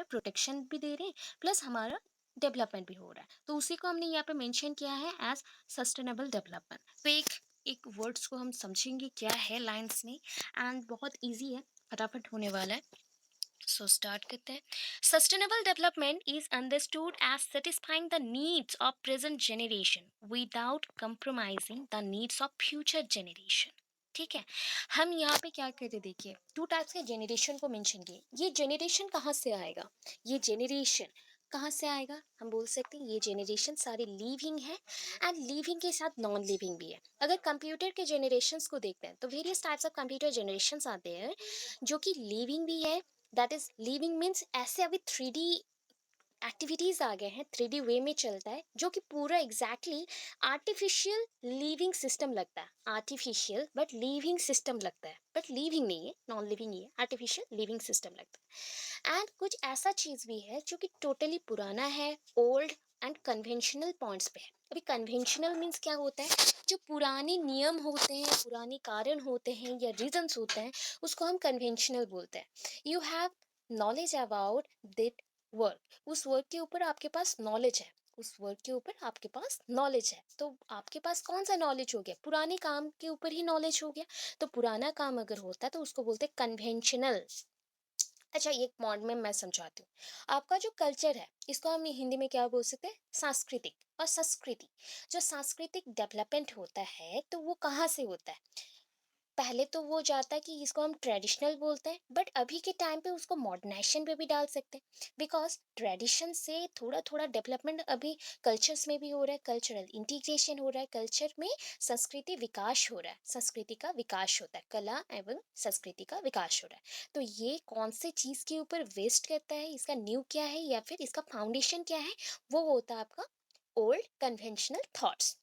Protection भी दे रहे हैं, प्लस हमारा डेवलपमेंट भी हो रहा है। तो उसी को हमने यहाँ पे मेंशन किया है एज सस्टेनेबल डेवलपमेंट। तो एक एक वर्ड्स को हम समझेंगे क्या है लाइंस में, एंड बहुत इजी है, फटाफट होने वाला है। सो स्टार्ट करते हैं। Sustainable development is understood as satisfying the needs of present generation without compromising the needs of future generation. ठीक है, हम यहाँ पे क्या कहते हैं, देखिए टू टाइप्स के जनरेशन को मेंशन किए। ये जनरेशन कहाँ से आएगा, ये जनरेशन कहाँ से आएगा, हम बोल सकते हैं ये जनरेशन सारे लिविंग है, एंड लिविंग के साथ नॉन लिविंग भी है। अगर कंप्यूटर के जनरेशन्स को देखते हैं तो various types of computer generations आते हैं जो कि लिविंग भी है। दैट इज लिविंग मीन्स ऐसे अभी 3D एक्टिविटीज आ गए हैं, 3D वे में चलता है, जो कि पूरा एग्जैक्टली आर्टिफिशियल लिविंग सिस्टम लगता है। आर्टिफिशियल बट लिविंग सिस्टम लगता है, बट लिविंग नहीं है, नॉन लिविंग ही है, आर्टिफिशियल लिविंग सिस्टम लगता है। एंड कुछ ऐसा चीज भी है जो कि टोटली पुराना है, ओल्ड एंड कन्वेंशनल पॉइंट्स पे है। अभी कन्वेंशनल मीन्स क्या होता है, जो पुराने नियम होते हैं, पुराने कारण होते हैं या रीजंस होते हैं, उसको हम कन्वेंशनल बोलते हैं। You have knowledge about that work, उस वर्क के ऊपर आपके पास नॉलेज है, उस वर्क के ऊपर आपके पास नॉलेज है, तो आपके पास कौन सा नॉलेज हो गया, पुराने काम के ऊपर ही नॉलेज हो गया। तो पुराना काम अगर होता है तो उसको बोलते हैं कन्वेंशनल। अच्छा, एक मॉड में मैं समझाती हूँ। आपका जो कल्चर है, इसको हम हिंदी में क्या बोल सकते हैं, सांस्कृतिक और संस्कृति। जो सांस्कृतिक डेवलपमेंट होता है तो वो कहाँ से होता है, पहले तो वो जाता है कि इसको हम ट्रेडिशनल बोलते हैं, बट अभी के टाइम पे उसको मॉडर्नाइजेशन पे भी डाल सकते हैं, बिकॉज ट्रेडिशन से थोड़ा थोड़ा डेवलपमेंट अभी कल्चर्स में भी हो रहा है, कल्चरल इंटीग्रेशन हो रहा है, कल्चर में संस्कृति विकास हो रहा है, संस्कृति का विकास होता है, कला एवं संस्कृति का विकास हो रहा है। तो ये कौन से चीज़ के ऊपर वेस्ट करता है, इसका न्यू क्या है या फिर इसका फाउंडेशन क्या है, वो होता है आपका ओल्ड कन्वेंशनल थॉट्स।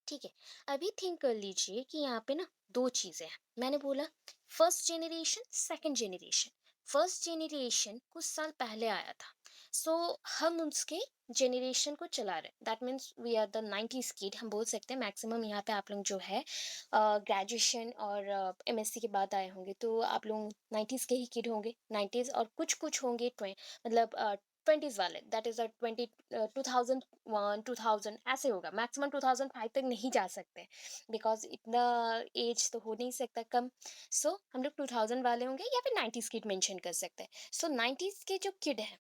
ठीक है, अभी थिंक कर लीजिए कि यहाँ पे ना दो चीजें हैं, मैंने बोला first generation second generation. First generation कुछ साल पहले आया था, सो हम उसके जनरेशन को चला रहे हैं, that means we are the 90s kid, हम बोल सकते हैं। मैक्सिमम यहाँ पे आप लोग जो है ग्रेजुएशन और MSc के बाद आए होंगे, तो आप लोग 90s के ही किड होंगे, 90s और कुछ कुछ होंगे मतलब 20s वाले, दैट इज 2001 2000 ऐसे होगा, मैक्सिमम 2005 तक नहीं जा सकते, बिकॉज इतना एज तो हो नहीं सकता कम। सो हम लोग 2000 वाले होंगे या फिर 90s किड मेंशन कर सकते हैं। सो 90s के जो किड हैं,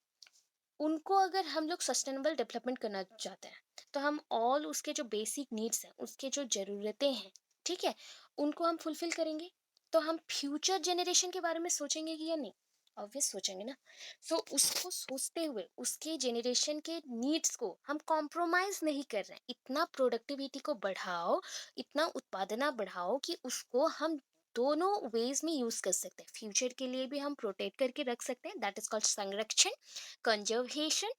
उनको अगर हम लोग सस्टेनेबल डेवलपमेंट करना चाहते हैं, तो हम ऑल उसके जो बेसिक नीड्स हैं, उसके जो ज़रूरतें हैं, ठीक है, उनको हम फुलफिल करेंगे। तो हम फ्यूचर जनरेशन के बारे में सोचेंगे कि या नहीं, ऑब्वियस सोचेंगे ना। सो उसको सोचते हुए उसके जनरेशन के नीड्स को हम कॉम्प्रोमाइज नहीं कर रहे हैं, इतना प्रोडक्टिविटी को बढ़ाओ, इतना उत्पादना बढ़ाओ कि उसको हम दोनों वेज में यूज कर सकते हैं। फ्यूचर के लिए भी हम प्रोटेक्ट करके रख सकते हैं, दैट इज कॉल्ड संरक्षण, कंजर्वेशन,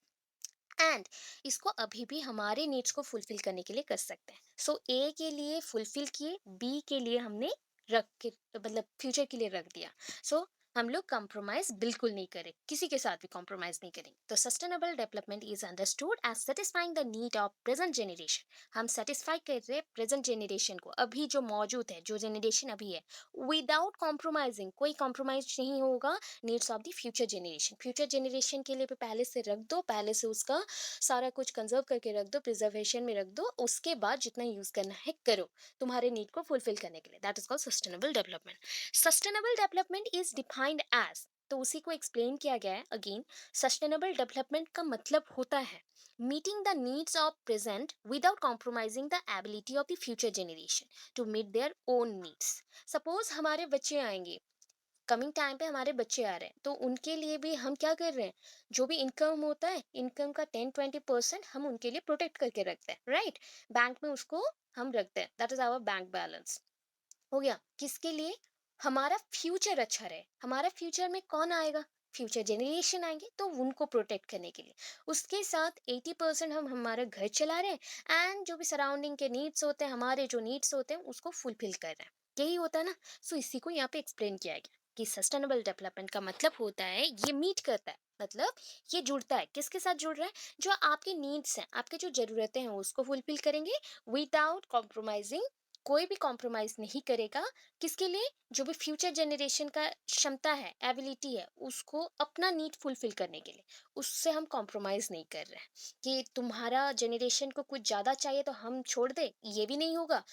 एंड इसको अभी भी हमारे नीड्स को फुलफिल करने के लिए कर सकते हैं। सो ए के लिए फुलफिल किए, बी के लिए हमने रख के मतलब फ्यूचर के लिए रख दिया। सो हम लोग कॉम्प्रोमाइज बिल्कुल नहीं करें, किसी के साथ भी कॉम्प्रोमाइज नहीं करेंगे। तो sustainable development is understood as satisfying the need of present generation. हम सेटिस्फाई कर रहे हैं प्रेजेंट जनरेशन को, अभी जो मौजूद है, जो जनरेशन अभी है, विदाउट कॉम्प्रोमाइजिंग, कोई कॉम्प्रोमाइज नहीं होगा needs of the future generation. Future generation के लिए भी पहले से रख दो, पहले से उसका सारा कुछ कंजर्व करके रख दो, प्रिजर्वेशन में रख दो, उसके बाद जितना यूज करना है करो, तुम्हारे नीड को फुलफिल करने के लिए। That is called sustainable development. Sustainable development is defined as, तो उसी को एक्सप्लेन किया गया है अगेन। सस्टेनेबल डेवलपमेंट का मतलब होता है meeting the needs of present without compromising the ability of the future generation to meet their own needs. Suppose हमारे बच्चे आएंगे, कमिंग टाइम पे हमारे बच्चे आ रहे हैं, तो उनके लिए भी हम क्या कर रहे हैं, जो भी इनकम होता है, इनकम का 10-20% हम उनके लिए प्रोटेक्ट करके रखते हैं, राइट। बैंक में उसको हम रखते हैं, that is our bank balance. हो गया किसके लिए, हमारा फ्यूचर अच्छा रहे, हमारा फ्यूचर में कौन आएगा, फ्यूचर जनरेशन आएंगे, तो उनको प्रोटेक्ट करने के लिए। उसके साथ 80% हम हमारा घर चला रहे हैं, एंड जो भी सराउंडिंग के नीड्स होते हैं, हमारे जो नीड्स होते हैं, उसको फुलफिल कर रहे हैं। यही होता है ना। सो इसी को यहाँ पे एक्सप्लेन किया गया कि सस्टेनेबल डेवलपमेंट का मतलब होता है ये मीट करता है, मतलब ये जुड़ता है, किसके साथ जुड़ रहा है, जो आपके नीड्स हैं, आपके जो जरूरतें हैं, उसको फुलफिल करेंगे विदाउट कॉम्प्रोमाइजिंग कोई भी कॉम्प्रोमाइज़ नहीं करेगा, किसके लिए? जो भी फ्यूचर जनरेशन का क्षमता है, एबिलिटी है, उसको अपना नीड फुलफ़िल करने के लिए, उससे हम कॉम्प्रोमाइज़ नहीं कर रहे हैं, कि तुम्हारा जनरेशन को कुछ ज़्यादा चाहिए तो हम छोड़ दें, ये भी नहीं होगा।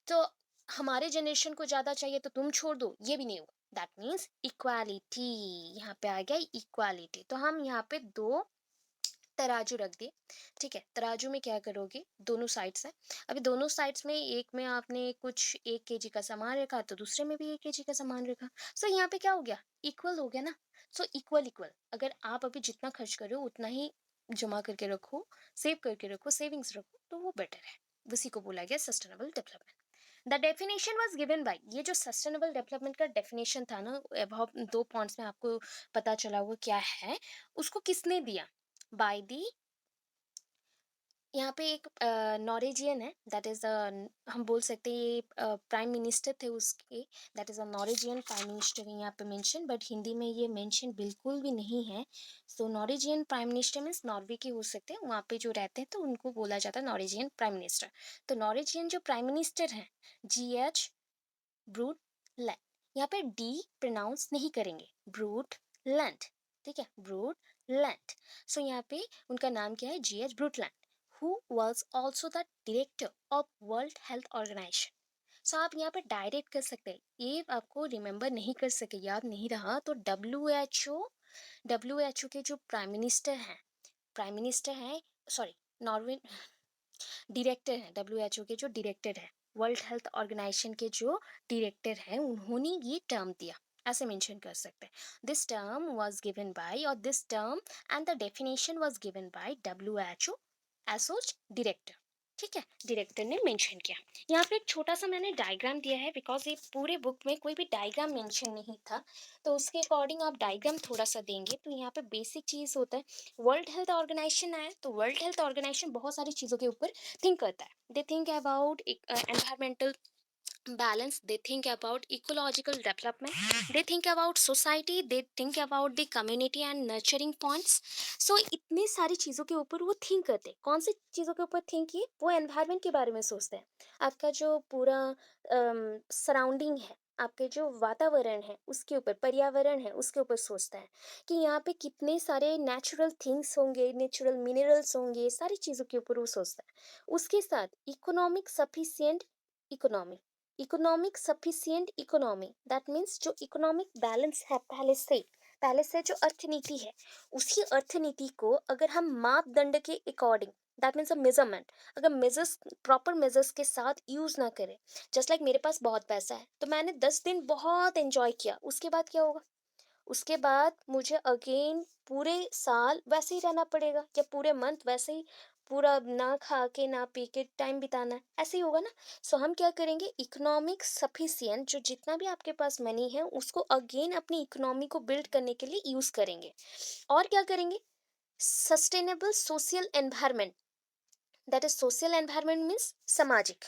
तो हमारे जनरेशन को ज़्यादा चाहिए तो तुम छोड़ दो, ये भी नहीं होगा। दैट मीन्स इक्वालिटी, यहाँ पे आ गया इक्वालिटी। तो हम यहाँ पे 2 तराजू रख दिए, ठीक है? तराजू में क्या करोगे, दोनों साइड्स हैं। अभी दोनों साइड्स में एक में आपने कुछ 1 केजी का सामान रखा तो दूसरे में भी 1 केजी का सामान रखा। सो यहाँ पे क्या हो गया? इक्वल हो गया ना? सो इक्वल इक्वल, अगर आप अभी जितना खर्च कर रहे हो उतना ही जमा करके रखो, सेव करके रखो, सेविंग्स रखो, तो वो बेटर है। उसी को बोला गया sustainable development. The definition was given bye, ये जो सस्टेनेबल डेवलपमेंट का डेफिनेशन था ना, अबव 2 पॉइंट्स में आपको पता चला होगा क्या है, उसको किसने दिया? बाय दी, यहाँ पे एक नॉर्वेजियन है, दैट इज़ हम बोल सकते हैं ये प्राइम मिनिस्टर थे उसके, that is a Norwegian prime minister है यहाँ पे मेंशन, बट हिंदी में ये मेंशन बिल्कुल भी नहीं है। So Norwegian prime minister means Norway के हो सकते हैं, वहाँ पे जो रहते हैं तो उनको बोला जाता है नॉर्वेजियन प्राइम मिनिस्टर। तो नॉर्वेजियन जो प्राइम मिनिस्टर हैं, GH ब्रूट लैंड, यहाँ पे डी प्रोनाउंस नहीं करेंगे, ब्रूट लैंड, ठीक है? Brute land. सो यहाँ पे उनका नाम क्या है? GH Brundtland, who was also the director of World Health Organization. So आप यहाँ पे डायरेक्ट कर सकते हैं, ये आपको रिमेंबर नहीं कर सके, याद नहीं रहा तो डब्ल्यू एच ओ के जो प्राइम मिनिस्टर हैं, सॉरी, नॉर्वे डायरेक्टर हैं, WHO के जो डायरेक्टर हैं, वर्ल्ड हेल्थ ऑर्गेनाइजेशन के जो डायरेक्टर हैं, उन्होंने ये टर्म दिया, ऐसे मेंशन कर सकते हैं। This term was given by, और this term and the definition was given by WHO एसोच डायरेक्टर, ठीक है? डायरेक्टर ने मेंशन किया। यहाँ पे एक छोटा सा मैंने डायग्राम दिया है, बिकॉज ये पूरे बुक में कोई भी डायग्राम मेंशन नहीं था, तो उसके अकॉर्डिंग आप डायग्राम थोड़ा सा देंगे तो यहाँ पे बेसिक चीज़ होता है। वर्ल्ड हेल्थ ऑर्गेनाइजेशन है, तो वर्ल्ड हेल्थ ऑर्गेनाइजेशन बहुत सारी चीज़ों के ऊपर थिंक करता है। They think about environmental balance, they think about ecological development, they think about society, they think about the community and nurturing points. So इतनी सारी चीज़ों के ऊपर वो थिंक करते हैं। कौन सी चीज़ों के ऊपर थिंक किए? वो एनवायरनमेंट के बारे में सोचते हैं, आपका जो पूरा सराउंडिंग है, आपके जो वातावरण है उसके ऊपर, पर्यावरण है उसके ऊपर सोचता है, कि यहाँ पे कितने सारे नेचुरल थिंग्स होंगे, नेचुरल मिनरल्स होंगे, सारी चीज़ों के ऊपर वो सोचता है। उसके साथ economic sufficient economy, economic sufficient economy, that means जो इकोनॉमिक बैलेंस है पहले से जो अर्थनीति है, उसी अर्थनीति को अगर हम मापदंड के according, that means a measurement, अगर मेजर्स, प्रॉपर मेजर्स के साथ यूज ना करें, जस्ट लाइक मेरे पास बहुत पैसा है तो मैंने 10 दिन बहुत एंजॉय किया, उसके बाद क्या होगा? उसके बाद मुझे अगेन पूरे साल वैसे ही रहना पड़ेगा, या पूरे मंथ वैसे ही पूरा ना खा के ना पी के टाइम बिताना है, ऐसे ही होगा ना? सो हम क्या करेंगे, इकोनॉमिक सफिशिएंट, जो जितना भी आपके पास मनी है उसको अगेन अपनी इकोनॉमी को बिल्ड करने के लिए यूज करेंगे। और क्या करेंगे? Sustainable social environment, that is social environment means सामाजिक,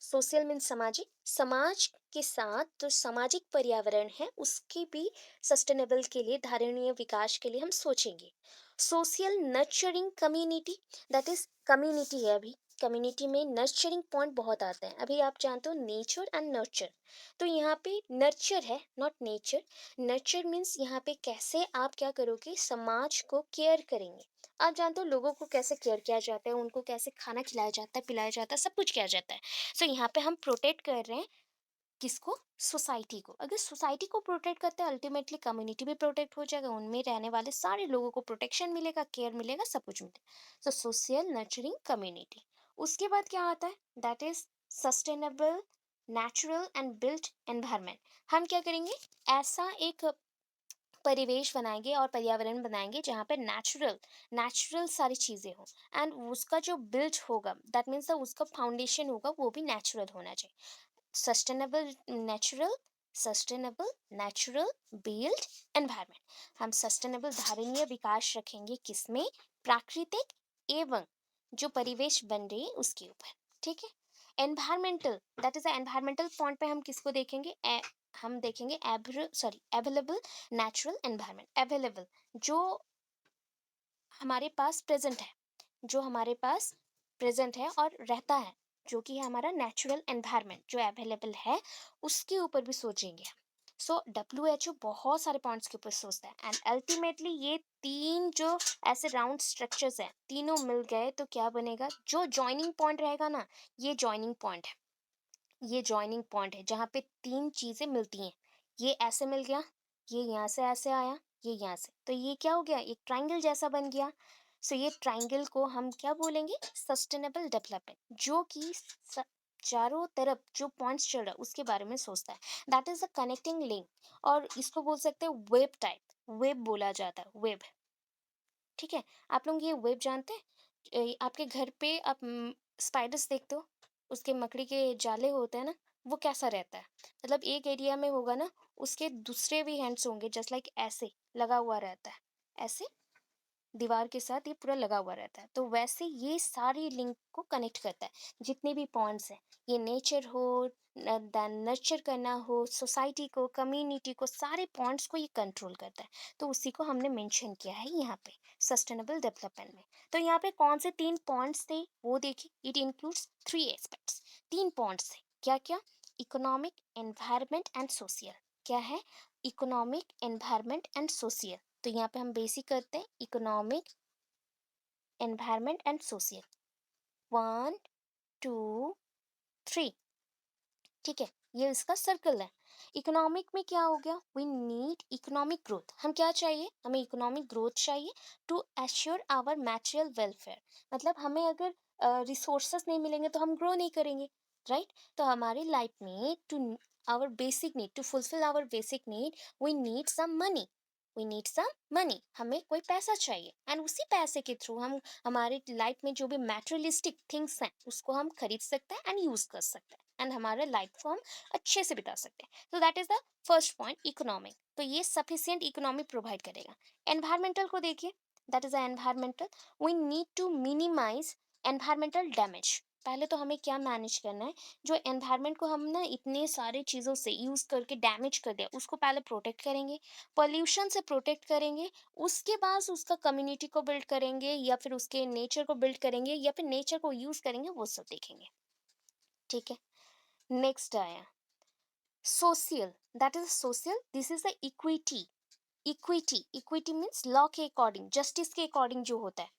सोशल मीन्स सामाजिक, समाज के साथ जो सामाजिक पर्यावरण है उसके भी सस्टेनेबल के लिए, धारणीय विकास के लिए हम सोचेंगे। Social nurturing community, that is community है, अभी कम्युनिटी में नर्चरिंग पॉइंट बहुत आते हैं, अभी आप जानते हो नेचर एंड नर्चर, तो यहाँ पे नर्चर है, नॉट नेचर। नर्चर मीन्स यहाँ पे कैसे आप क्या करोगे, समाज को केयर करेंगे। आप जानते हो लोगों को कैसे केयर किया जाता है, उनको कैसे खाना खिलाया जाता है, पिलाया जाता है, सब कुछ किया जाता है। सो यहाँ पे हम प्रोटेक्ट कर रहे हैं किसको? सोसाइटी को। अगर सोसाइटी को प्रोटेक्ट करते हैं, अल्टीमेटली कम्युनिटी भी प्रोटेक्ट हो जाएगा, उनमें रहने वाले सारे लोगों को प्रोटेक्शन मिलेगा, केयर मिलेगा, सब कुछ मिलेगा। सो सोशल नर्चरिंग कम्युनिटी। उसके बाद क्या आता है? That is sustainable natural and built environment. हम क्या करेंगे? ऐसा एक परिवेश बनाएंगे और पर्यावरण बनाएंगे जहाँ पे नेचुरल नेचुरल सारी चीज़ें हो, एंड उसका जो बिल्ड होगा, दैट मीन्स उसका फाउंडेशन होगा वो भी नेचुरल होना चाहिए। Sustainable natural, sustainable natural build environment. हम सस्टेनेबल धारणीय विकास रखेंगे किसमें? प्राकृतिक एवं जो परिवेश बन रही है उसके ऊपर, ठीक है? Environmental, that is environmental point पे हम किसको देखेंगे? हम देखेंगे अवेलेबल नेचुरल एनवायरनमेंट। अवेलेबल जो हमारे पास प्रेजेंट है, जो हमारे पास प्रेजेंट है और रहता है, जो कि है हमारा नेचुरल एनवायरनमेंट जो अवेलेबल है, उसके ऊपर भी सोचेंगे। सो डब्ल्यूएचओ बहुत सारे पॉइंट्स के ऊपर सोचता है, एंड अल्टीमेटली ये तीन जो ऐसे राउंड स्ट्रक्चर्स हैं, तीनों मिल गए तो क्या बनेगा, जो जॉइनिंग पॉइंट रहेगा ना, ये जॉइनिंग पॉइंट है। ये जॉइनिंग पॉइंट है जहाँ पे तीन चीजें मिलती हैं। ये ऐसे मिल गया, ये यहाँ से ऐसे आया, ये यहाँ से, तो ये क्या हो गया, एक ट्राइंगल जैसा बन गया। सो ये ट्राइंगल को हम क्या बोलेंगे, सस्टेनेबल डेवलपमेंट, जो कि चारों तरफ जो पॉइंट्स चल रहा है उसके बारे में सोचता है। That is a connecting link, और इसको बोल सकते हैं वेब टाइप, वेब बोला जाता है, वेब। ठीक है, आप लोग ये वेब जानते हैं? आपके घर पे आप स्पाइडर्स देखते हो, उसके मकड़ी के जाले होते हैं ना, वो कैसा रहता है, मतलब एक एरिया में होगा ना, उसके दूसरे भी हैंड्स होंगे जस्ट लाइक ऐसे लगा हुआ रहता है, ऐसे दीवार के साथ ये पूरा लगा हुआ रहता है। तो वैसे ये सारी लिंक को कनेक्ट करता है, जितने भी पॉइंट्स हैं, ये नेचर हो, देन नर्चर करना हो, सोसाइटी को, कम्युनिटी को, सारे पॉइंट्स को ये कंट्रोल करता है। तो उसी को हमने मेंशन किया है यहाँ पे सस्टेनेबल डेवलपमेंट में। तो यहाँ पे कौन से तीन पॉइंट्स थे वो देखिए, इट इंक्लूड्स थ्री एस्पेक्ट्स। तीन पॉइंट्स थे, क्या क्या, इकोनॉमिक, एनवायरमेंट एंड सोशल। क्या है, इकोनॉमिक, एनवायरमेंट एंड सोशल। तो यहाँ पे हम बेसिक करते हैं economic, environment and social, one, two, three. ठीक है, ये इसका सर्कल है। इकोनॉमिक में क्या हो गया, वी नीड इकोनॉमिक ग्रोथ, हम क्या चाहिए, हमें इकोनॉमिक ग्रोथ चाहिए to assure our material welfare. मतलब हमें अगर रिसोर्सेस नहीं मिलेंगे तो हम ग्रो नहीं करेंगे, राइट। तो हमारी लाइफ में to our basic need, to fulfil our basic need, we need some money, we need some money, हमें कोई पैसा चाहिए, एंड उसी पैसे के थ्रू हम हमारी लाइफ में जो भी मैटेरियलिस्टिक थिंग्स हैं उसको हम खरीद सकते हैं एंड यूज कर सकते हैं, एंड हमारे लाइफ को हम अच्छे से बिता सकते हैं। तो that is the first point, economic. तो ये सफिशियंट इकोनॉमी प्रोवाइड करेगा। एनवायरमेंटल को देखिए, that is the environmental, we need to minimise environmental damage. पहले तो हमें क्या मैनेज करना है, जो एनवायरमेंट को हम ना इतने सारे चीज़ों से यूज़ करके डैमेज कर दिया, उसको पहले प्रोटेक्ट करेंगे, पॉल्यूशन से प्रोटेक्ट करेंगे, उसके बाद उसका कम्युनिटी को बिल्ड करेंगे, या फिर उसके नेचर को बिल्ड करेंगे, या फिर नेचर को यूज़ करेंगे, वो सब देखेंगे। ठीक है, नेक्स्ट आया social, that is social, this is the equity. Equity, equity means law के अकॉर्डिंग, जस्टिस के अकॉर्डिंग जो होता है,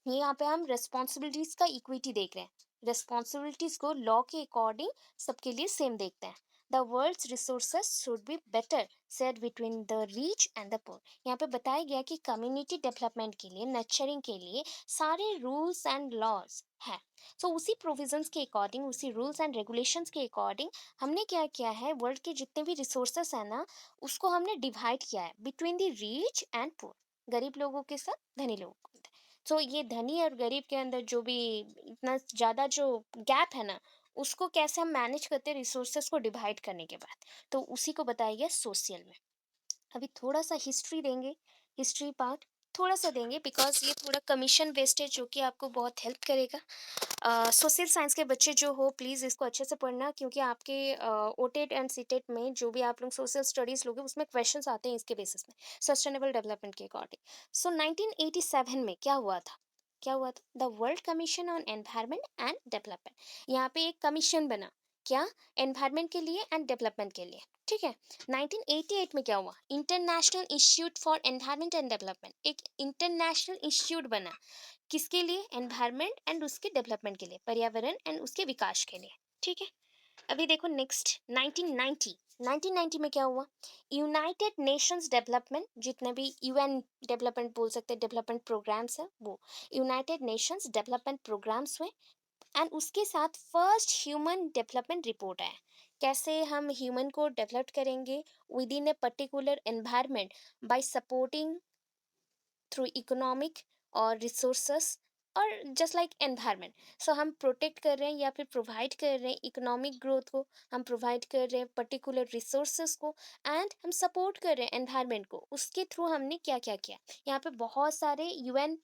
यहाँ पे हम रेस्पॉन्सिबिलिटीज का इक्विटी देख रहे हैं, रेस्पॉन्सिबिलिटीज को लॉ के अकॉर्डिंग सबके लिए सेम देखते हैं। The world's resources should be better share between the rich and the poor. यहाँ पे बताया गया कि कम्युनिटी डेवलपमेंट के लिए, नर्चरिंग के लिए सारे रूल्स एंड लॉज हैं। सो उसी प्रोविजंस के अकॉर्डिंग, उसी रूल्स एंड रेगुलेशंस के अकॉर्डिंग हमने क्या किया है, वर्ल्ड के जितने भी रिसोर्सेस हैं ना, उसको हमने डिवाइड किया है between the rich and poor, गरीब लोगों के साथ धनी लोगों के अंदर। सो ये धनी और गरीब के अंदर जो भी इतना ज़्यादा जो गैप है ना, उसको कैसे हम मैनेज करते हैं रिसोर्सेस को डिवाइड करने के बाद, तो उसी को बताया गया सोशल में। अभी थोड़ा सा हिस्ट्री देंगे, हिस्ट्री पार्ट थोड़ा सा देंगे, बिकॉज ये थोड़ा कमीशन बेस्ड है जो कि आपको बहुत हेल्प करेगा। सोशल साइंस के बच्चे जो हो प्लीज़ इसको अच्छे से पढ़ना, क्योंकि आपके ओटेट एंड सीटेट में जो भी आप लोग सोशल स्टडीज़ लोगे उसमें क्वेश्चंस आते हैं इसके बेसिस में, सस्टेनेबल डेवलपमेंट के अकॉर्डिंग। सो 1987 में क्या हुआ था, क्या हुआ था, the world commission on environment and development. यहाँ पे एक कमीशन बना, क्या, एनवायरनमेंट के लिए एंड डेवलपमेंट के लिए। ठीक है, 1988 में क्या हुआ, international institute for environment and development, एक इंटरनेशनल इंस्टीट्यूट बना, किसके लिए, एनवायरनमेंट एंड उसके डेवलपमेंट के लिए, पर्यावरण एंड उसके विकास के लिए। ठीक है, अभी देखो नेक्स्ट 1990, 1990 में क्या हुआ, यूनाइटेड नेशंस डेवलपमेंट, जितने भी यूएन डेवलपमेंट बोल सकते हैं, डेवलपमेंट प्रोग्राम्स है वो यूनाइटेड नेशंस डेवलपमेंट प्रोग्राम्स हुए, एंड उसके साथ फर्स्ट ह्यूमन डेवलपमेंट रिपोर्ट आया, कैसे हम ह्यूमन को डेवलप करेंगे with in a particular environment bye supporting through economic और रिसोर्सेस और जस्ट लाइक एनवायरनमेंट। सो हम प्रोटेक्ट कर रहे हैं या फिर प्रोवाइड कर रहे हैं इकोनॉमिक ग्रोथ को, हम प्रोवाइड कर रहे हैं पर्टिकुलर रिसोर्सेज को, एंड हम सपोर्ट कर रहे हैं एनवायरनमेंट को, उसके थ्रू हमने क्या क्या किया। यहाँ पे बहुत सारे यूएन,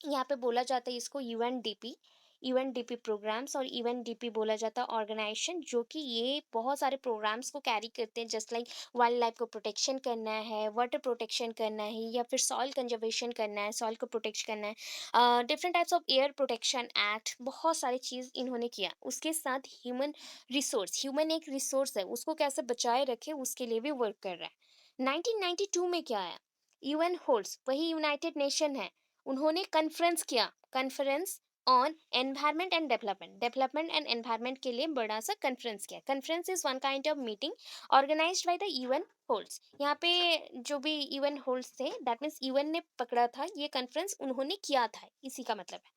यहाँ पे बोला जाता है इसको यूएनडीपी, यूएनडीपी प्रोग्राम्स, और यूएनडीपी बोला जाता है ऑर्गेनाइजेशन जो कि ये बहुत सारे प्रोग्राम्स को कैरी करते हैं, जस्ट लाइक वाइल्ड लाइफ को प्रोटेक्शन करना है, वाटर प्रोटेक्शन करना है, या फिर सॉइल कंजर्वेशन करना है, सॉइल को प्रोटेक्ट करना है, different types of air protection act, बहुत सारी चीज़ इन्होंने किया। उसके साथ ह्यूमन रिसोर्स, ह्यूमन एक रिसोर्स है, उसको कैसे बचाए रखे उसके लिए भी वर्क कर रहा है। 1992 में क्या आया, यूएन होल्ड्स, वही यूनाइटेड नेशन है, उन्होंने कॉन्फ्रेंस किया, conference on environment and development, development and environment के लिए बड़ा सा कॉन्फ्रेंस किया। Conference is one kind of meeting organised by the UN holds. यहाँ पे जो भी यूएन होल्ड्स थे, दैट मीन्स यूएन ने पकड़ा था, ये कॉन्फ्रेंस उन्होंने किया था, इसी का मतलब है।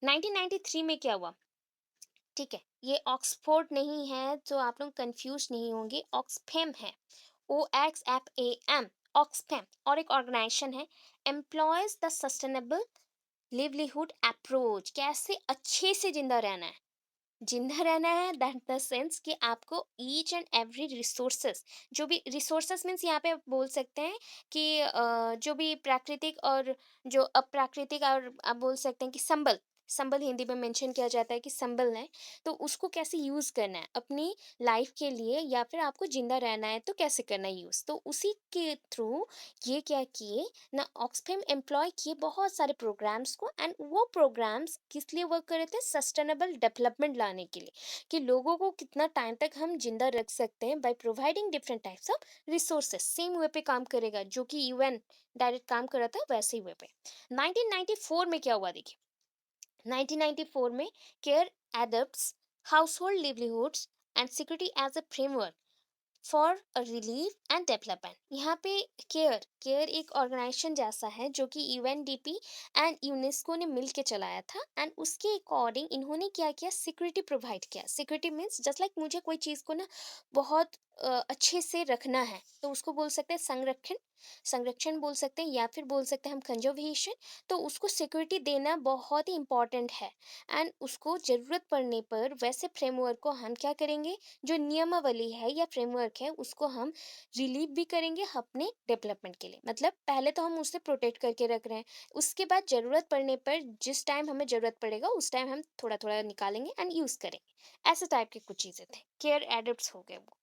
1993 में क्या हुआ, ठीक है, ये ऑक्सफोर्ड नहीं है, तो आप लोग कंफ्यूज नहीं होंगे, ऑक्सफेम है, OXFAM, ऑक्सफैम, और एक ऑर्गेनाइजेशन है, employees the sustainable livelihood approach, कैसे अच्छे से जिंदा रहना है, जिंदा रहना है दैट द सेंस कि आपको ईच एंड एवरी रिसोर्सेस, जो भी रिसोर्सेस मीन्स यहाँ पे आप बोल सकते हैं कि जो भी प्राकृतिक और जो अप्राकृतिक, और आप बोल सकते हैं कि संबल, संबल हिंदी में मेंशन किया जाता है कि संबल है, तो उसको कैसे यूज़ करना है अपनी लाइफ के लिए, या फिर आपको जिंदा रहना है तो कैसे करना है यूज़, तो उसी के थ्रू ये क्या किए ना, ऑक्सफैम एम्प्लॉय किए बहुत सारे प्रोग्राम्स को, एंड वो प्रोग्राम्स किस लिए वर्क कर रहे थे, सस्टेनेबल डेवलपमेंट लाने के लिए, कि लोगों को कितना टाइम तक हम जिंदा रख सकते हैं by providing different types of resources, same way पे काम करेगा जो कि यूएन डायरेक्ट काम कर रहा था, वैसे ही वे पे। 1994 में क्या हुआ देखिए, 1994 में CARE adopts household livelihoods and security as a framework for relief and development. यहाँ पे केयर, केयर एक ऑर्गेनाइजेशन जैसा है जो कि यूएनडीपी एंड यूनेस्को ने मिल के चलाया था, एंड उसके अकॉर्डिंग इन्होंने क्या किया, सिक्योरिटी प्रोवाइड किया। सिक्योरिटी मीन्स जस्ट लाइक मुझे कोई चीज़ को ना बहुत अच्छे से रखना है, तो उसको बोल सकते हैं संरक्षण, संरक्षण बोल सकते हैं, या फिर बोल सकते हैं हम कंजर्वेशन, तो उसको सिक्योरिटी देना बहुत ही इंपॉर्टेंट है। एंड उसको ज़रूरत पड़ने पर वैसे फ्रेमवर्क को हम क्या करेंगे, जो नियमावली है या फ्रेमवर्क है उसको हम रिलीव भी करेंगे अपने डेवलपमेंट के लिए, मतलब पहले तो हम उसे प्रोटेक्ट करके रख रहे हैं, उसके बाद ज़रूरत पड़ने पर जिस टाइम हमें ज़रूरत पड़ेगा उस टाइम हम थोड़ा थोड़ा निकालेंगे एंड यूज़ करेंगे, ऐसे टाइप की कुछ चीज़ें थे, केयर एडप्ट्स हो गए वो।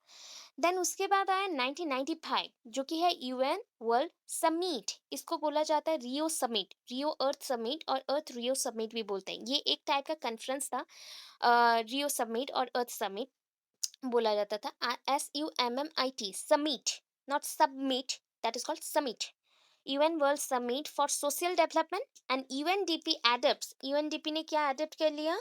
देन उसके बाद आया 1995 जो कि है यूएन वर्ल्ड समिट, इसको बोला जाता है रियो समिट, रियो अर्थ समिट और अर्थ रियो समिट भी बोलते हैं, ये एक टाइप का कॉन्फ्रेंस था, रियो समिट और अर्थ समिट बोला जाता था, SUMMIT summit, not submit, that is called summit, UN World Summit for Social Development and UNDP adopts, UNDP ने क्या एडप्ट कर लिया,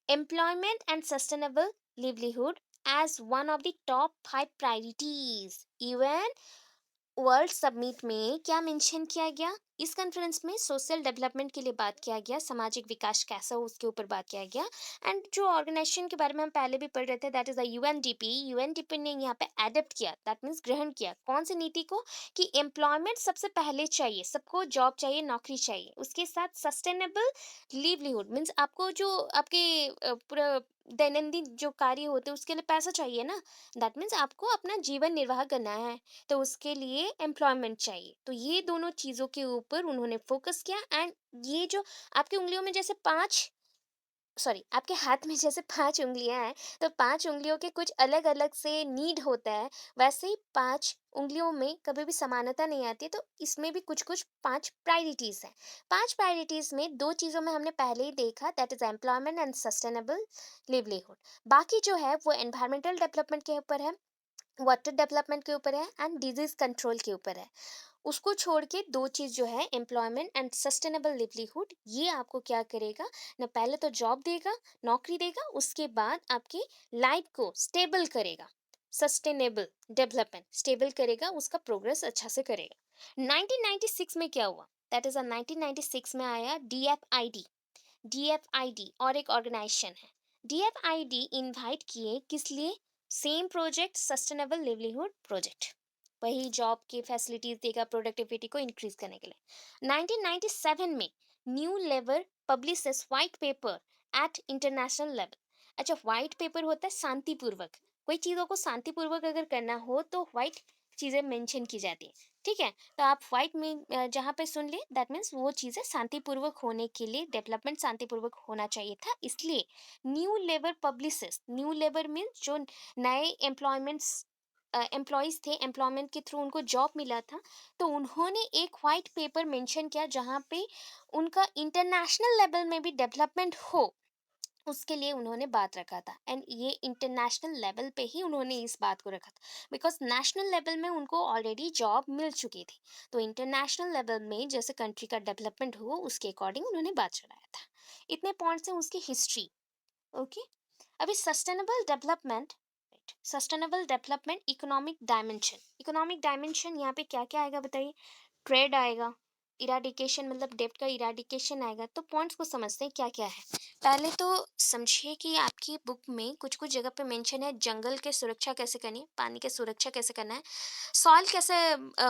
employment and sustainable livelihood as one of the top 5 priorities। UN world summit में क्या mention किया गया, इस conference में सोशल डेवलपमेंट के लिए बात किया गया, सामाजिक विकास कैसा हो उसके ऊपर बात किया गया। एंड जो ऑर्गेनाइजेशन के बारे में हम पहले भी पढ़ रहे थे, that is the UNDP, UNDP ने यहाँ पे एडप्ट किया, दैट मीन्स ग्रहण किया कौन सी नीति को, कि एम्प्लॉयमेंट सबसे पहले चाहिए, सबको जॉब चाहिए, नौकरी चाहिए, उसके साथ सस्टेनेबल लिवलीहुड मीन्स आपको जो आपके पूरा दैनंदिन जो कार्य होते हैं उसके लिए पैसा चाहिए ना, दैट मीन्स आपको अपना जीवन निर्वाह करना है, तो उसके लिए एम्प्लॉयमेंट चाहिए, तो ये दोनों चीज़ों के ऊपर उन्होंने फोकस किया। एंड ये जो आपकी उंगलियों में जैसे पांच, सॉरी आपके हाथ में जैसे पांच उंगलियां हैं, तो पांच उंगलियों के कुछ अलग अलग से नीड होता है, वैसे ही पांच उंगलियों में कभी भी समानता नहीं आती, तो इसमें भी कुछ कुछ पांच प्रायोरिटीज हैं। पांच प्रायोरिटीज में दो चीज़ों में हमने पहले ही देखा, that is employment and sustainable livelihood, बाकी जो है वो एनवायरमेंटल डेवलपमेंट के ऊपर है, वाटर डेवलपमेंट के ऊपर है एंड डिजीज कंट्रोल के ऊपर है। उसको छोड़ के दो चीज़ जो है एम्प्लॉयमेंट एंड सस्टेनेबल लिवलीहुड, ये आपको क्या करेगा ना, पहले तो जॉब देगा, नौकरी देगा, उसके बाद आपकी लाइफ को स्टेबल करेगा, सस्टेनेबल डेवलपमेंट स्टेबल करेगा, उसका प्रोग्रेस अच्छा से करेगा। 1996 में क्या हुआ, दैट इज 1996 में आया DFID, DFID और एक ऑर्गेनाइजेशन है, DFID इनवाइट किए किस लिए, same project, sustainable livelihood project, वही जॉब की फैसिलिटीज देगा, प्रोडक्टिविटी को इंक्रीज करने के लिए। 1997 में न्यू लेवर publishes white paper at international level. अच्छा, व्हाइट पेपर होता है शांतिपूर्वक, कोई चीज़ों को शांतिपूर्वक अगर करना हो तो व्हाइट चीज़ें मेंशन की जाती है, ठीक है? तो आप व्हाइट में जहाँ पे सुन लिए दैट मीन्स वो चीज़ें शांतिपूर्वक होने के लिए डेवलपमेंट शांतिपूर्वक होना चाहिए था, इसलिए न्यू लेबर मीन्स जो नए एम्प्लॉयज़ थे, एम्प्लॉयमेंट के थ्रू उनको जॉब मिला था, तो उन्होंने एक व्हाइट पेपर मेंशन किया जहाँ पे उनका इंटरनेशनल लेवल में भी डेवलपमेंट हो, उसके लिए उन्होंने बात रखा था। एंड ये इंटरनेशनल लेवल पे ही उन्होंने इस बात को रखा था, बिकॉज नेशनल लेवल में उनको ऑलरेडी जॉब मिल चुकी थी। तो इंटरनेशनल लेवल में जैसे कंट्री का डेवलपमेंट हो उसके अकॉर्डिंग उन्होंने बात चलाया था। इतने पॉइंट्स हैं उसकी हिस्ट्री। ओके, अभी सस्टेनेबल डेवलपमेंट इकोनॉमिक डायमेंशन यहाँ पे क्या क्या आएगा बताइए। ट्रेड आएगा, इराडिकेशन मतलब डेब्ट का इराडिकेशन आएगा। तो पॉइंट्स को समझते हैं क्या क्या है। पहले तो समझिए कि आपकी बुक में कुछ कुछ जगह पे मेंशन है जंगल के सुरक्षा कैसे करनी है, पानी के सुरक्षा कैसे करना है, सॉइल कैसे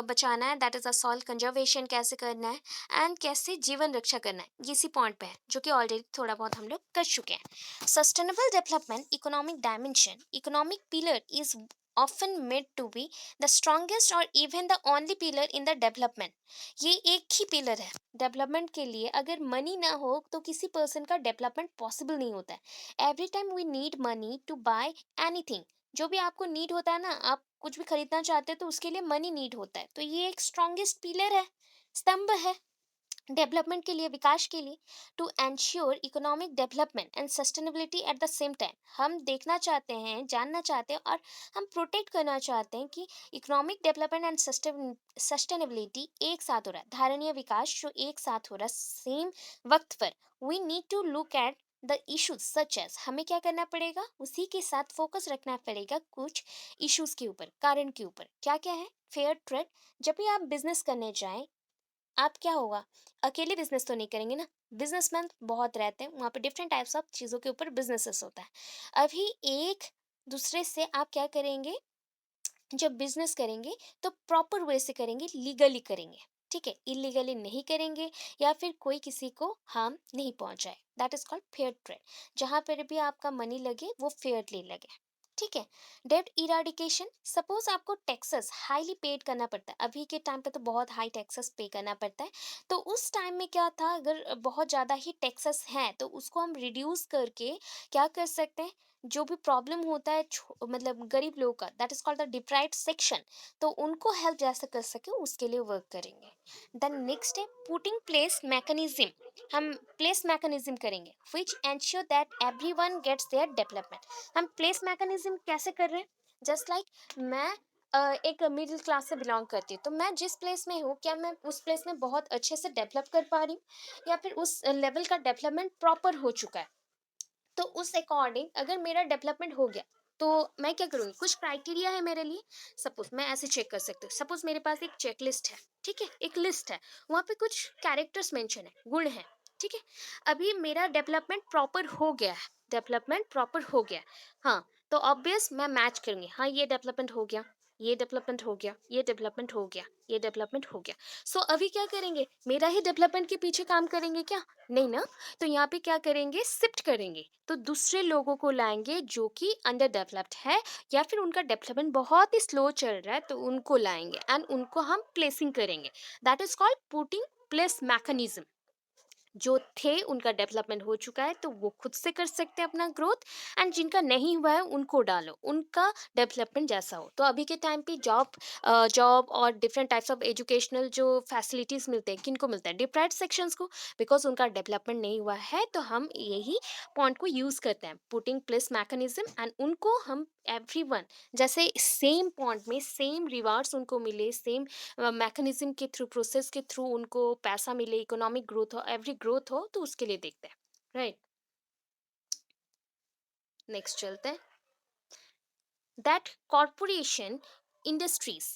बचाना है, that is a soil conservation कैसे करना है, एंड कैसे जीवन रक्षा करना है। ये इसी पॉइंट पे है जो कि ऑलरेडी थोड़ा बहुत हम लोग कर चुके हैं। Sustainable development economic pillar is often made to be the strongest or even the only pillar in the development। ये एक ही पिलर है डेवलपमेंट के लिए। अगर मनी ना हो तो किसी पर्सन का डेवलपमेंट पॉसिबल नहीं होता है। Every time we need money to buy anything. जो भी आपको नीड होता है ना, आप कुछ भी खरीदना चाहते हैं तो उसके लिए मनी नीड होता है। तो ये एक स्ट्रॉन्गेस्ट पिलर है, स्तंभ है डेवलपमेंट के लिए, विकास के लिए। To ensure economic development and sustainability at the same time, हम देखना चाहते हैं, जानना चाहते हैं और हम प्रोटेक्ट करना चाहते हैं कि इकोनॉमिक डेवलपमेंट एंड सस्टेनेबिलिटी एक साथ हो रहा है, धारणीय विकास जो एक साथ हो रहा है सेम वक्त पर। We need to look at the issues such as, हमें क्या करना पड़ेगा, उसी के साथ फोकस रखना पड़ेगा कुछ इश्यूज के ऊपर, कारण के ऊपर। क्या क्या है? Fair trade. जब भी आप बिजनेस करने जाएं, आप क्या होगा, अकेले बिजनेस तो नहीं करेंगे ना, बिजनेसमैन बहुत रहते हैं वहाँ पे, डिफरेंट टाइप्स ऑफ चीज़ों के ऊपर बिजनेसेस होता है। अभी एक दूसरे से आप क्या करेंगे, जब बिजनेस करेंगे तो प्रॉपर वे से करेंगे, लीगली करेंगे, ठीक है, इलीगली नहीं करेंगे या फिर कोई किसी को हार्म नहीं पहुंचाए। That is called fair trade. जहां पर भी आपका मनी लगे वो फेयरली लगे, ठीक है। डेब्ट इराडिकेशन, सपोज आपको टैक्सेस हाईली पेड करना पड़ता है, अभी के टाइम पे तो बहुत हाई टैक्सेस पे करना पड़ता है। तो उस टाइम में क्या था, अगर बहुत ज़्यादा ही टैक्सेस हैं तो उसको हम रिड्यूस करके क्या कर सकते हैं, जो भी प्रॉब्लम होता है मतलब गरीब लोगों का, that is called the deprived section, तो उनको हेल्प जैसे कर सके उसके लिए वर्क करेंगे। देन नेक्स्ट है पुटिंग प्लेस मैकेनिज्म, हम प्लेस मैकेनिज्म करेंगे which ensure that everyone gets their development. हम प्लेस मैकेनिज्म कैसे कर रहे हैं, जस्ट लाइक मैं एक मिडिल क्लास से बिलोंग करती हूँ, तो मैं जिस प्लेस में हूँ क्या मैं उस प्लेस में बहुत अच्छे से डेवलप कर पा रही हूँ या फिर उस लेवल का डेवलपमेंट प्रॉपर हो चुका है। तो उस अकॉर्डिंग अगर मेरा डेवलपमेंट हो गया तो मैं क्या करूँगी, कुछ क्राइटेरिया है मेरे लिए। सपोज मैं ऐसे चेक कर सकती हूँ, सपोज मेरे पास एक चेकलिस्ट है, ठीक है, एक लिस्ट है, वहाँ पे कुछ कैरेक्टर्स मेंशन है, गुण है, ठीक है। अभी मेरा डेवलपमेंट प्रॉपर हो गया है, डेवलपमेंट प्रॉपर हो गया है, हाँ, तो ऑब्वियस मैं मैच करूँगी, हाँ ये डेवलपमेंट हो गया, ये डेवलपमेंट हो गया, ये डेवलपमेंट हो गया, ये डेवलपमेंट हो गया। सो अभी क्या करेंगे, मेरा ही डेवलपमेंट के पीछे काम करेंगे क्या, नहीं ना। तो यहाँ पे क्या करेंगे, शिफ्ट करेंगे, तो दूसरे लोगों को लाएंगे जो कि अंडर डेवलप्ड है या फिर उनका डेवलपमेंट बहुत ही स्लो चल रहा है, तो उनको लाएंगे एंड उनको हम प्लेसिंग करेंगे। That is called putting place mechanism. जो थे उनका डेवलपमेंट हो चुका है तो वो खुद से कर सकते हैं अपना ग्रोथ, एंड जिनका नहीं हुआ है उनको डालो, उनका डेवलपमेंट जैसा हो। तो अभी के टाइम पे जॉब और डिफरेंट टाइप्स ऑफ एजुकेशनल जो फैसिलिटीज़ मिलते हैं, किनको मिलते हैं, डिप्राइव्ड सेक्शंस को, बिकॉज उनका डेवलपमेंट नहीं हुआ है। तो हम यही पॉइंट को यूज़ करते हैं, पुटिंग प्लेस मैकेनिज्म, एंड उनको हम एवरीवन जैसे सेम पॉइंट में सेम रिवार्ड्स उनको मिले, सेम मैकेनिज्म के थ्रू, प्रोसेस के थ्रू उनको पैसा मिले, इकोनॉमिक ग्रोथ हो, एवरी ग्रोथ हो, तो उसके लिए देखते हैं, राइट। नेक्स्ट चलते हैं, that corporation industries,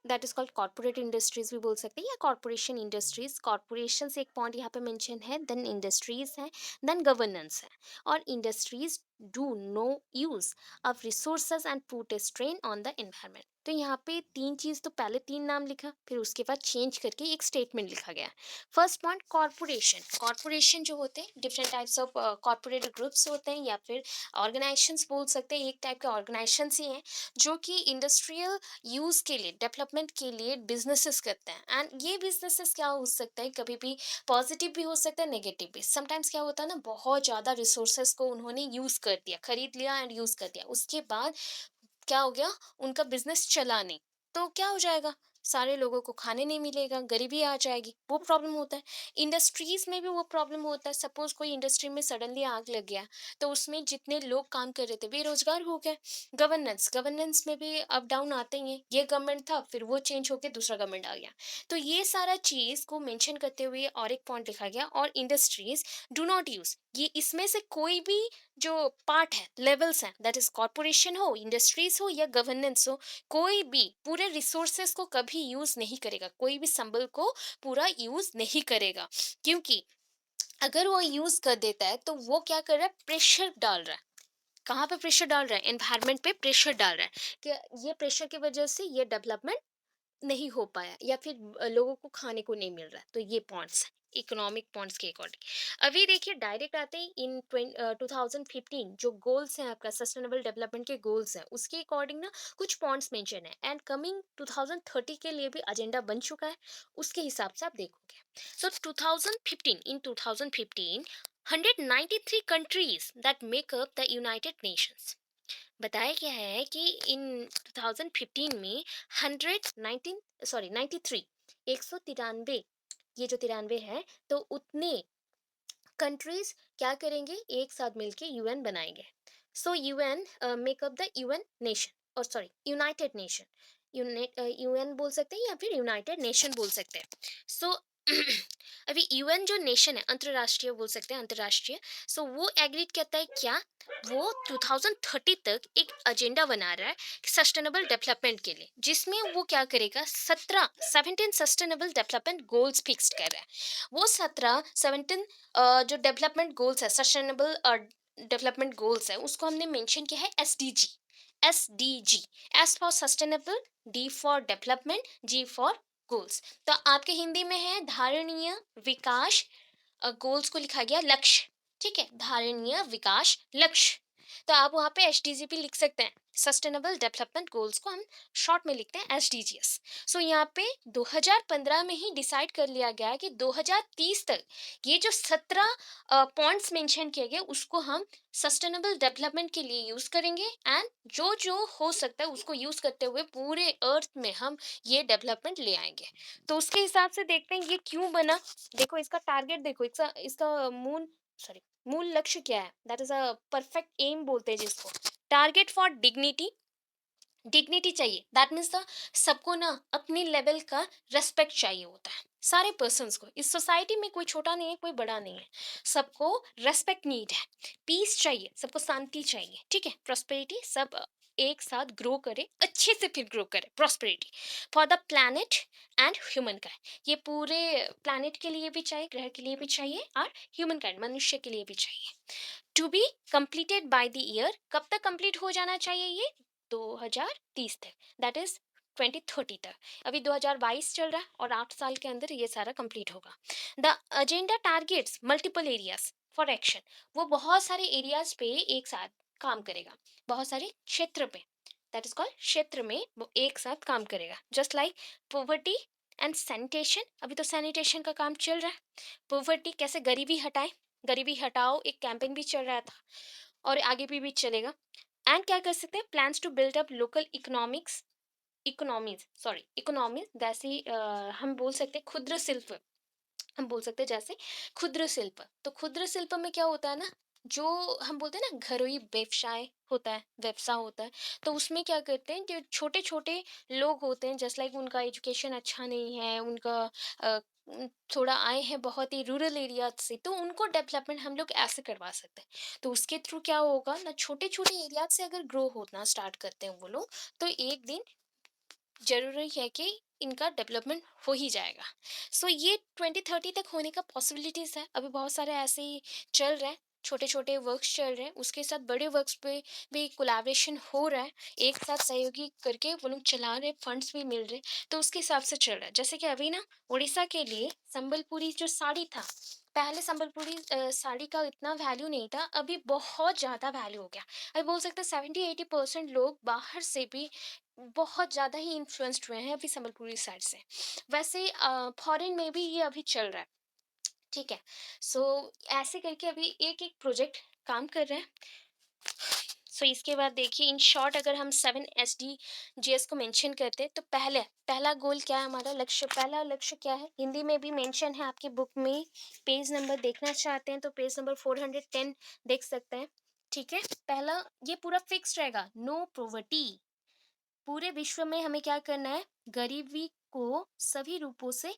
that is called corporate industries भी बोल सकते हैं या कॉर्पोरेशन इंडस्ट्रीज। कॉर्पोरेशन से एक पॉइंट यहाँ पे मेंशन है, देन इंडस्ट्रीज है, देन गवर्नेंस है। और industries do no use of resources and put a strain on the environment. तो यहाँ पे 3 चीज़, तो पहले 3 नाम लिखा, फिर उसके बाद चेंज करके एक स्टेटमेंट लिखा गया। First point corporation. कॉर्पोरेशन जो होते हैं different types of corporate groups होते हैं या फिर ऑर्गेनाइजेशंस बोल सकते हैं, एक टाइप के ऑर्गेनाइजेशंस ही हैं जो कि इंडस्ट्रियल यूज़ के लिए, डेवलपमेंट के लिए बिजनेसेस करते हैं। एंड ये बिजनेसेस क्या हो सकता है, कभी भी पॉजिटिव भी हो सकता है, नेगेटिव भी। समटाइम्स क्या होता है ना, बहुत ज़्यादा रिसोर्सेज को उन्होंने यूज़ कर दिया, खरीद लिया एंड यूज़ कर दिया, उसके बाद क्या हो गया, उनका बिजनेस चला नहीं, तो क्या हो जाएगा, सारे लोगों को खाने नहीं मिलेगा, गरीबी आ जाएगी, वो प्रॉब्लम होता है। इंडस्ट्रीज में भी वो प्रॉब्लम होता है। सपोज कोई इंडस्ट्री में सडनली आग लग गया, तो उसमें जितने लोग काम कर रहे थे बेरोजगार हो गए। गवर्नेंस, गवर्नेंस में भी अप डाउन आते ही हैं, ये गवर्नमेंट था फिर वो चेंज होकर दूसरा गवर्नमेंट आ गया। तो ये सारा चीज को मेंशन करते हुए और एक पॉइंट लिखा गया, और इंडस्ट्रीज डू नॉट यूज, ये इसमें से कोई भी जो पार्ट है, लेवल्स हैं, दैट इज कॉर्पोरेशन हो, इंडस्ट्रीज हो या गवर्नेंस हो, कोई भी पूरे रिसोर्सेस को कभी यूज नहीं करेगा, कोई भी संबल को पूरा यूज नहीं करेगा। क्योंकि अगर वो यूज कर देता है तो वो क्या कर रहा है, प्रेशर डाल रहा है। कहाँ पे प्रेशर डाल रहा है, एनवायरमेंट पे प्रेशर डाल रहा है कि ये प्रेशर की वजह से ये डेवलपमेंट नहीं हो पाया, या फिर लोगों को खाने को नहीं मिल रहा। तो ये पॉइंट्स इकोनॉमिक पॉइंट्स के अकॉर्डिंग। अभी देखिए डायरेक्ट आते हैं इन 2015 जो गोल्स हैं, आपका सस्टेनेबल डेवलपमेंट के गोल्स हैं, उसके अकॉर्डिंग ना कुछ पॉइंट्स मेंशन है, एंड कमिंग 2030 के लिए भी एजेंडा बन चुका है, उसके हिसाब से आप देखोगे। सो 2015, इन 2015 193 countries that make up the United Nations. बताया गया है कि इन 2015 में 119 सॉरी 93, 193, ये जो 93 है, तो उतने कंट्रीज क्या करेंगे, एक साथ मिलके यूएन बनाएंगे। So UN make up the UN nation, और सॉरी यूनाइटेड नेशन, यूएन बोल सकते हैं या फिर यूनाइटेड नेशन बोल सकते हैं। सो अभी यूएन जो नेशन है, अंतरराष्ट्रीय बोल सकते हैं, अंतरराष्ट्रीय। सो वो एग्रीड करता है क्या, वो 2030 तक एक एजेंडा बना रहा है सस्टेनेबल डेवलपमेंट के लिए, जिसमें वो क्या करेगा, 17 सस्टेनेबल डेवलपमेंट गोल्स फिक्स्ड कर रहा है। वो 17 जो डेवलपमेंट गोल्स है, सस्टेनेबल डेवलपमेंट गोल्स है, उसको हमने मेंशन किया है SDG. SDG, S for sustainable, D for development, G for goals. तो आपके हिंदी में है धारणीय विकास गोल्स को लिखा गया लक्ष्य। ठीक है, धारणीय विकास लक्ष्य। तो आप वहाँ पे एसडीजी भी लिख सकते हैं, सस्टेनेबल डेवलपमेंट गोल्स को हम शॉर्ट में लिखते हैं एसडीजीएस। सो यहाँ पे 2015 में ही डिसाइड कर लिया गया कि 2030 तक ये जो 17 पॉइंट्स मेंशन किए गए उसको हम सस्टेनेबल डेवलपमेंट के लिए यूज करेंगे, एंड जो जो हो सकता है उसको यूज करते हुए पूरे अर्थ में हम ये डेवलपमेंट ले आएंगे। तो उसके हिसाब से देखते हैं ये क्यों बना। देखो इसका टारगेट, देखो इसका इसका मूल लक्ष्य क्या है, that is a perfect aim बोलते हैं जिसको। टारगेट फॉर डिग्निटी, डिग्निटी चाहिए, दैट मीन्स द सबको ना अपनी लेवल का रेस्पेक्ट चाहिए होता है, सारे पर्सन्स को। इस सोसाइटी में कोई छोटा नहीं है, कोई बड़ा नहीं है, सबको रेस्पेक्ट नीड है। पीस चाहिए, सबको शांति चाहिए। ठीक है, प्रॉस्पेरिटी, सब एक साथ ग्रो करे, अच्छे से फिर ग्रो करे, prosperity for the planet and human kind. ये पूरे प्लैनेट के लिए भी चाहिए, ग्रह के लिए भी चाहिए, और ह्यूमन काइंड, मनुष्य के लिए भी चाहिए। To be completed by the year, कब तक कंप्लीट हो जाना चाहिए ये, 2030 तक, दैट इज 2030 तक। अभी 2022 चल रहा है और 8 साल के अंदर ये सारा कंप्लीट होगा। The agenda targets multiple areas for action, वो बहुत सारे एरियाज पे एक साथ काम करेगा, बहुत सारे क्षेत्र पे, दैट इज कॉल्ड क्षेत्र में वो एक साथ काम करेगा। Just like poverty and sanitation, अभी तो सैनिटेशन का काम चल रहा है। पोवर्टी कैसे गरीबी हटाए, गरीबी हटाओ एक कैंपेन भी चल रहा था, और आगे भी चलेगा। एंड क्या कर सकते हैं, plans to build up local economics, economies जैसे हम बोल सकते हैं क्षुद्र शिल्प, हम बोल सकते हैं जैसे क्षुद्र शिल्प। तो क्षुद्र शिल्प में क्या होता है ना, जो हम बोलते हैं ना घरोई व्यवसाय होता है, व्यवसाय होता है, तो उसमें क्या करते हैं, जो छोटे छोटे लोग होते हैं, जस्ट लाइक उनका एजुकेशन अच्छा नहीं है, उनका अ, थोड़ा आए हैं बहुत ही रूरल एरिया से, तो उनको डेवलपमेंट हम लोग ऐसे करवा सकते हैं। तो उसके थ्रू क्या होगा ना, छोटे छोटे एरिया से अगर ग्रो होना स्टार्ट करते हैं वो लोग, तो एक दिन ज़रूरी है कि इनका डेवलपमेंट हो ही जाएगा। सो ये 2030 तक होने का पॉसिबिलिटीज़ है, अभी बहुत सारे ऐसे ही चल रहे हैं। छोटे छोटे वर्क्स चल रहे हैं, उसके साथ बड़े वर्क्स पे भी कोलैबोरेशन हो रहा है, एक साथ सहयोगी करके वो लोग चला रहे, फंड्स भी मिल रहे, तो उसके हिसाब से चल रहा है। जैसे कि अभी ना उड़ीसा के लिए संबलपुरी जो साड़ी था, पहले संबलपुरी साड़ी का इतना वैल्यू नहीं था, अभी बहुत ज़्यादा वैल्यू हो गया। अभी बोल सकते हैं 70-80% लोग बाहर से भी बहुत ज़्यादा ही इन्फ्लुएंस्ड हुए हैं अभी संबलपुरी साइड से। वैसे फॉरेन में भी ये अभी चल रहा है, ठीक है। सो ऐसे करके अभी एक एक प्रोजेक्ट काम कर रहे हैं। सो इसके बाद देखिए, इन शॉर्ट अगर हम 7 SDGs को मेंशन करते हैं, तो पहला गोल क्या है हमारा, लक्ष्य, पहला लक्ष्य क्या है, हिंदी में भी मेंशन है आपकी बुक में। पेज नंबर देखना चाहते हैं तो पेज नंबर 410 देख सकते हैं, ठीक है। पहला, ये पूरा फिक्स रहेगा, नो पॉवर्टी। पूरे विश्व में हमें क्या करना है, गरीबी को सभी रूपों से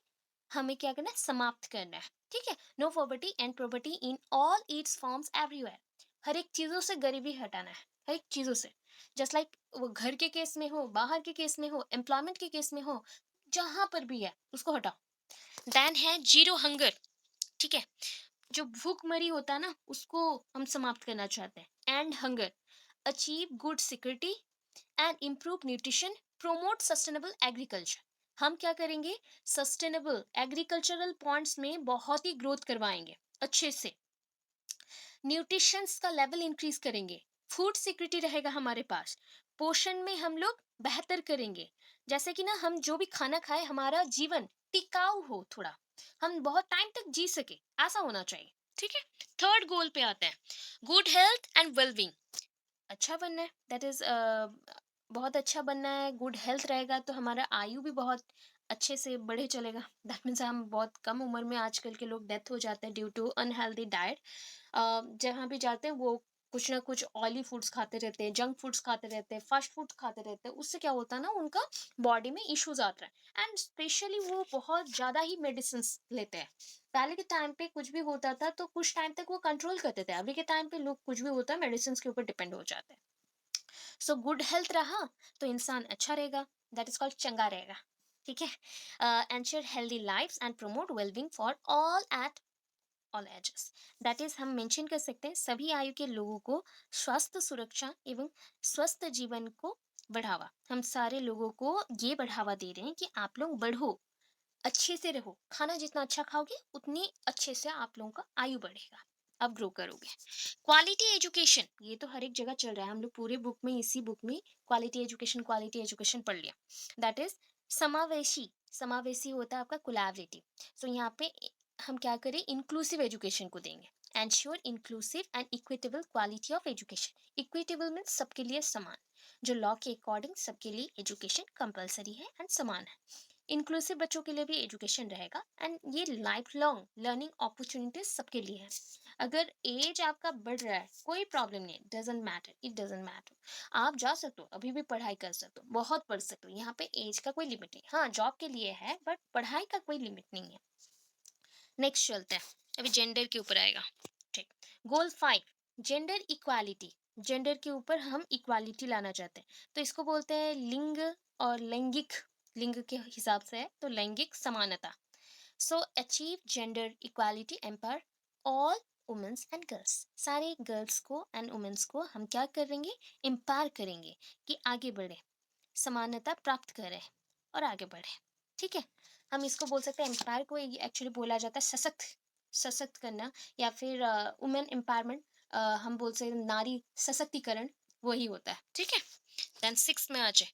हमें क्या करना है, समाप्त करना है, ठीक है। No poverty end poverty in all its forms everywhere. हर एक चीजों से गरीबी हटाना है, हर एक चीजों से। जस्ट लाइक वो घर के केस में हो, बाहर के केस में हो, एम्प्लॉयमेंट के केस में हो, जहां पर भी है उसको हटाओ। देन है जीरो हंगर, ठीक है। जो भूखमरी होता है ना, उसको हम समाप्त करना चाहते हैं। And hunger, achieve good security and improve nutrition, promote sustainable agriculture. हम क्या करेंगे, सस्टेनेबल एग्रीकल्चरल पॉइंट्स में बहुत ही ग्रोथ करवाएंगे अच्छे से। न्यूट्रिशंस का लेवल इंक्रीज करेंगे, फूड सिक्योरिटी रहेगा हमारे पास, पोषण में हम लोग बेहतर करेंगे। जैसे कि ना, हम जो भी खाना खाए, हमारा जीवन टिकाऊ हो, थोड़ा हम बहुत टाइम तक जी सके, ऐसा होना चाहिए, ठीक है। थर्ड गोल पे आते हैं, गुड हेल्थ एंड वेलबींग। अच्छा बनना है, दैट इज बहुत अच्छा बनना है। गुड हेल्थ रहेगा तो हमारा आयु भी बहुत अच्छे से बढ़े चलेगा। दैट मीन्स हम बहुत कम उम्र में आजकल के लोग डेथ हो जाते हैं ड्यू टू अनहेल्दी डाइट। जहाँ भी जाते हैं वो कुछ ना कुछ ऑयली फूड्स खाते रहते हैं, जंक फूड्स खाते रहते हैं, फास्ट फूड खाते रहते हैं। उससे क्या होता है ना, उनका बॉडी में इश्यूज आता है, एंड स्पेशली वो बहुत ज़्यादा ही मेडिसिन लेते हैं। पहले के टाइम पे कुछ भी होता था तो कुछ टाइम तक वो कंट्रोल करते थे, अभी के टाइम पे लोग कुछ भी होता है मेडिसिन के ऊपर डिपेंड हो जाते हैं। सो गुड हेल्थ रहा तो इंसान अच्छा रहेगा, दैट इज कॉल्ड चंगा रहेगा, ठीक है। Ensure healthy life and promote wellbeing for all at all ages. That is हम मेंशन कर सकते हैं सभी आयु के लोगों को स्वास्थ्य सुरक्षा एवं स्वस्थ जीवन को बढ़ावा। हम सारे लोगों को ये बढ़ावा दे रहे हैं कि आप लोग बढ़ो, अच्छे से रहो, खाना जितना अच्छा खाओगे उतनी अच्छे से आप लोगों का आयु बढ़ेगा, आप ग्रो करोगे। क्वालिटी एजुकेशन, ये तो हर एक जगह चल रहा है, हम लोग पूरे बुक में, इसी बुक में क्वालिटी एजुकेशन पढ़ लिया। दैट इज समावेशी, समावेशी होता है आपका कोलैबोरेटिव। सो यहाँ पे हम क्या करें, इंक्लूसिव एजुकेशन को देंगे। Ensure inclusive and equitable quality of education. Equitable means सबके लिए समान, जो लॉ के अकॉर्डिंग सबके लिए एजुकेशन कंपलसरी है एंड समान है। इंक्लूसिव बच्चों के लिए भी एजुकेशन रहेगा, एंड ये लाइफ लॉन्ग लर्निंग अपॉर्चुनिटीज सबके लिए है। अगर एज आपका बढ़ रहा है, कोई प्रॉब्लम नहीं, doesn't matter, it doesn't matter. आप जा सकते हो, अभी भी पढ़ाई कर सकते हो, बहुत पढ़ सकते हो, यहाँ पे एज का कोई लिमिट नहीं। हाँ, जॉब के लिए है, बट पढ़ाई का कोई लिमिट नहीं है। नेक्स्ट चलते हैं, अभी जेंडर के ऊपर आएगा, ठीक। गोल 5, जेंडर इक्वालिटी। जेंडर के ऊपर हम इक्वालिटी लाना चाहते हैं, तो इसको बोलते हैं लिंग और लैंगिक। लिंग के हिसाब से है तो लैंगिक समानता। So achieve gender equality, empower all womens and girls. सारे गर्ल्स को एंड वुमेन्स को हम क्या करेंगे, एम्पावर करेंगे कि आगे बढ़े, समानता प्राप्त करें और आगे बढ़े, ठीक है। हम इसको बोल सकते हैं, एम्पायर को एक्चुअली बोला जाता है सशक्त, सशक्त करना, या फिर वुमेन एम्पावरमेंट, हम बोल सकते हैं नारी सशक्तिकरण, वही होता है, ठीक है। देन 6 में आ जाए,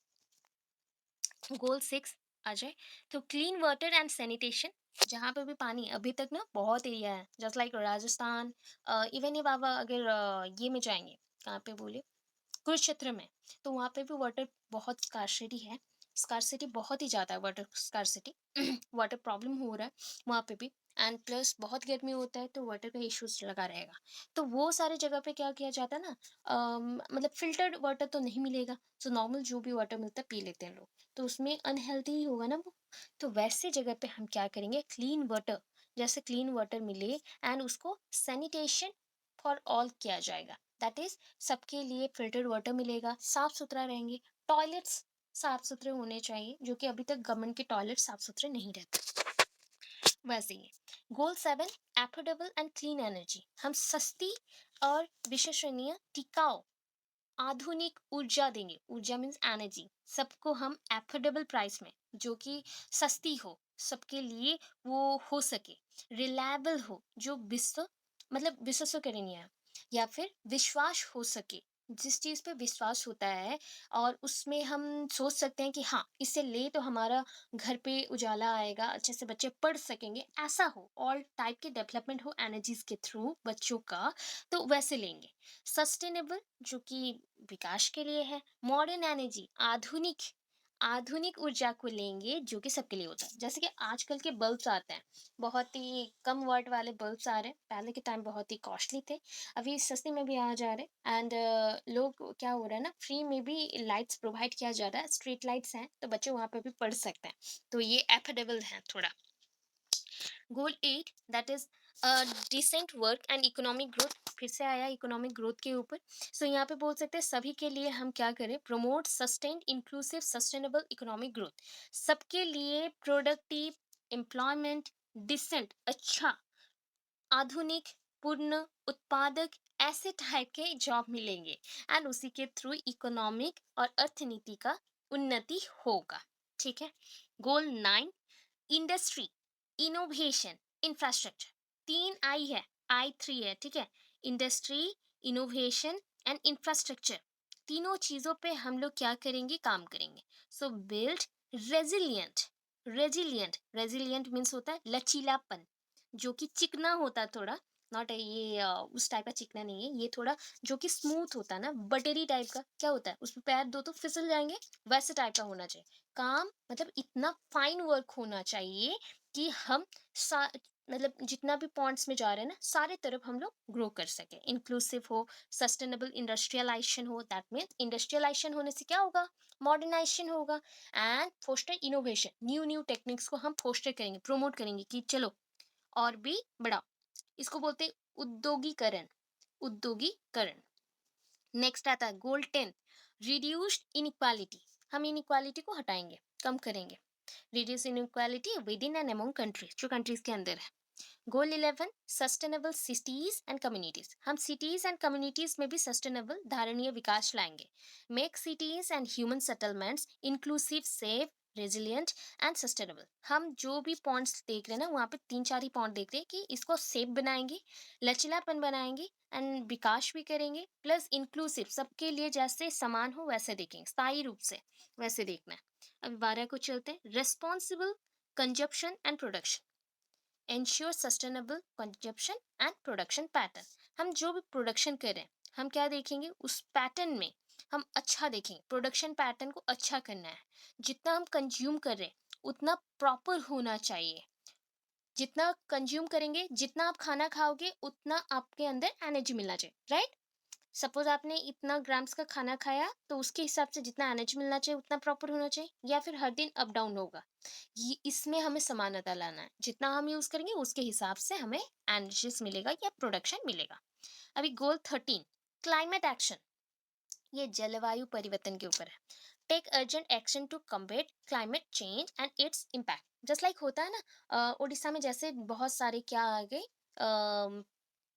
गोल 6 आ जाए, तो क्लीन वाटर एंड सैनिटेशन। जहाँ पे भी पानी, अभी तक ना बहुत एरिया है जस्ट लाइक राजस्थान, इवन ये बाबा अगर ये में जाएंगे, कहाँ पे बोले, कुरुक्षेत्र में, तो वहाँ पे भी वाटर बहुत स्कार्सिटी है, स्कार्सिटी बहुत ही ज़्यादा है, वाटर स्कार्सिटी। वाटर प्रॉब्लम हो रहा है वहाँ पे भी, एंड प्लस बहुत गर्मी होता है तो वाटर का इश्यूज लगा रहेगा। तो वो सारे जगह पे क्या किया जाता है ना, मतलब फिल्टर्ड वाटर तो नहीं मिलेगा, तो नॉर्मल जो भी वाटर मिलता है पी लेते हैं लोग, तो उसमें अनहेल्दी ही होगा ना वो। तो वैसे जगह पे हम क्या करेंगे, क्लीन वाटर, जैसे क्लीन वाटर मिले, एंड उसको सैनिटेशन फॉर ऑल किया जाएगा। दैट इज सबके लिए फिल्टर्ड वाटर मिलेगा, साफ सुथरा रहेंगे, टॉयलेट्स साफ सुथरे होने चाहिए, जो कि अभी तक गवर्नमेंट के टॉयलेट साफ सुथरे नहीं रहते। वैसे ही गोल 7, एफोर्डेबल एंड क्लीन एनर्जी। हम सस्ती और विश्वसनीय टिकाऊ आधुनिक ऊर्जा देंगे। ऊर्जा मीन्स एनर्जी। सबको हम एफोर्डेबल प्राइस में, जो कि सस्ती हो, सबके लिए वो हो सके, रिलायबल हो, जो विश्वसनीय है, या फिर विश्वास हो सके, जिस चीज पे विश्वास होता है और उसमें हम सोच सकते हैं कि हाँ, इसे ले तो हमारा घर पे उजाला आएगा, अच्छे से बच्चे पढ़ सकेंगे, ऐसा हो, ऑल टाइप के डेवलपमेंट हो एनर्जीज के थ्रू बच्चों का, तो वैसे लेंगे। सस्टेनेबल, जो कि विकास के लिए है। मॉडर्न एनर्जी, आधुनिक आधुनिक ऊर्जा को लेंगे, जो कि सबके लिए होता है। जैसे कि आजकल के बल्ब्स आते हैं, बहुत ही कम वाट वाले बल्ब्स आ रहे हैं, पहले के टाइम बहुत ही कॉस्टली थे, अभी सस्ते में भी आ जा रहे हैं। एंड लोग क्या हो रहा है ना, फ्री में भी लाइट्स प्रोवाइड किया जा रहा है, स्ट्रीट लाइट्स हैं, तो बच्चे वहां पे भी पढ़ सकते हैं, तो ये एफोर्डेबल है थोड़ा। Goal 8, that is decent work and economic growth. फिर से आया इकोनॉमिक ग्रोथ के ऊपर। सो यहाँ पे बोल सकते हैं सभी के लिए हम क्या करें, promote sustained inclusive sustainable economic growth. सबके लिए प्रोडक्टिव एम्प्लॉयमेंट, डिसेंट, अच्छा, आधुनिक, पूर्ण उत्पादक, ऐसे टाइप के जॉब मिलेंगे, एंड उसी के थ्रू इकोनॉमिक और अर्थनीति का उन्नति होगा। ठीक है। गोल 9, इंडस्ट्री, इनोवेशन, इंफ्रास्ट्रक्चर। 3 आई है, I3 है, ठीक है। इंडस्ट्री, इनोवेशन एंड इंफ्रास्ट्रक्चर, तीनों चीजों पे हम लोग क्या करेंगे, काम करेंगे। सो बिल्ड रेजिलियंट। रेजिलियंट मीन्स होता है लचीलापन, जो कि चिकना होता है थोड़ा, नॉट ये उस टाइप का चिकना नहीं है, ये थोड़ा जो कि स्मूथ होता है ना, बटरी टाइप का, क्या होता है उसमें पैर दो तो फिसल जाएंगे, वैसे टाइप का होना चाहिए। काम मतलब इतना फाइन वर्क होना चाहिए कि हम सा मतलब जितना भी पॉइंट्स में जा रहे हैं ना, सारे तरफ हम लोग ग्रो कर सके, इंक्लूसिव हो, सस्टेनेबल इंडस्ट्रियलाइजेशन हो। दैट मीन्स इंडस्ट्रियलाइजेशन होने से क्या होगा, मॉडर्नाइजेशन होगा। And foster innovation, new new techniques को हम फोस्टर करेंगे, प्रोमोट करेंगे कि चलो और भी बढ़ाओ। इसको बोलते हैं उद्योगीकरण। उद्योगीकरण। नेक्स्ट आता है गोल 10, रिड्यूस्ड इनइक्वालिटी। हम इनइक्वालिटी को हटाएंगे, कम करेंगे। Reduce inequality with in and among countries, जो कंट्रीज के अंदर है। गोल 11, सस्टेनेबल सिटीज एंड कम्युनिटीज। हम सिटीज एंड कम्युनिटीज में भी सस्टेनेबल धारणीय विकास लाएंगे। Make cities and human settlements inclusive, safe, resilient and sustainable. हम जो भी पॉइंट्स देख रहे हैं ना, वहाँ पे 3 4 ही पॉइंट देख रहे हैं कि इसको सेफ बनाएंगे, लचीलापन बनाएंगे, एंड विकास भी करेंगे, प्लस इंक्लूसिव, सबके लिए जैसे समान हो वैसे देखेंगे, स्थायी रूप से वैसे देखना है। अब 12 को चलते हैं, responsible consumption and production, ensure sustainable consumption and production pattern। हम जो भी प्रोडक्शन करें, हम क्या देखेंगे उस पैटर्न में, हम अच्छा देखेंगे, प्रोडक्शन पैटर्न को अच्छा करना है। जितना हम कंज्यूम कर रहे हैं उतना प्रॉपर होना चाहिए। जितना कंज्यूम करेंगे, जितना आप खाना खाओगे, उतना आपके अंदर एनर्जी मिलना चाहिए, राइट। सपोज आपने इतना ग्राम्स का खाना खाया, तो उसके हिसाब से जितना एनर्जी मिलना चाहिए उतना प्रॉपर होना चाहिए, या फिर हर दिन अप डाउन होगा। ये इसमें हमें समानता लाना है, जितना हम यूज करेंगे उसके हिसाब से हमें एनर्जी मिलेगा या प्रोडक्शन मिलेगा। अभी गोल 13, क्लाइमेट एक्शन। ये जलवायु परिवर्तन के ऊपर है। Take urgent action to combat climate change and its impact. Just like होता है ना, उड़ीसा में जैसे बहुत सारे क्या आ गए,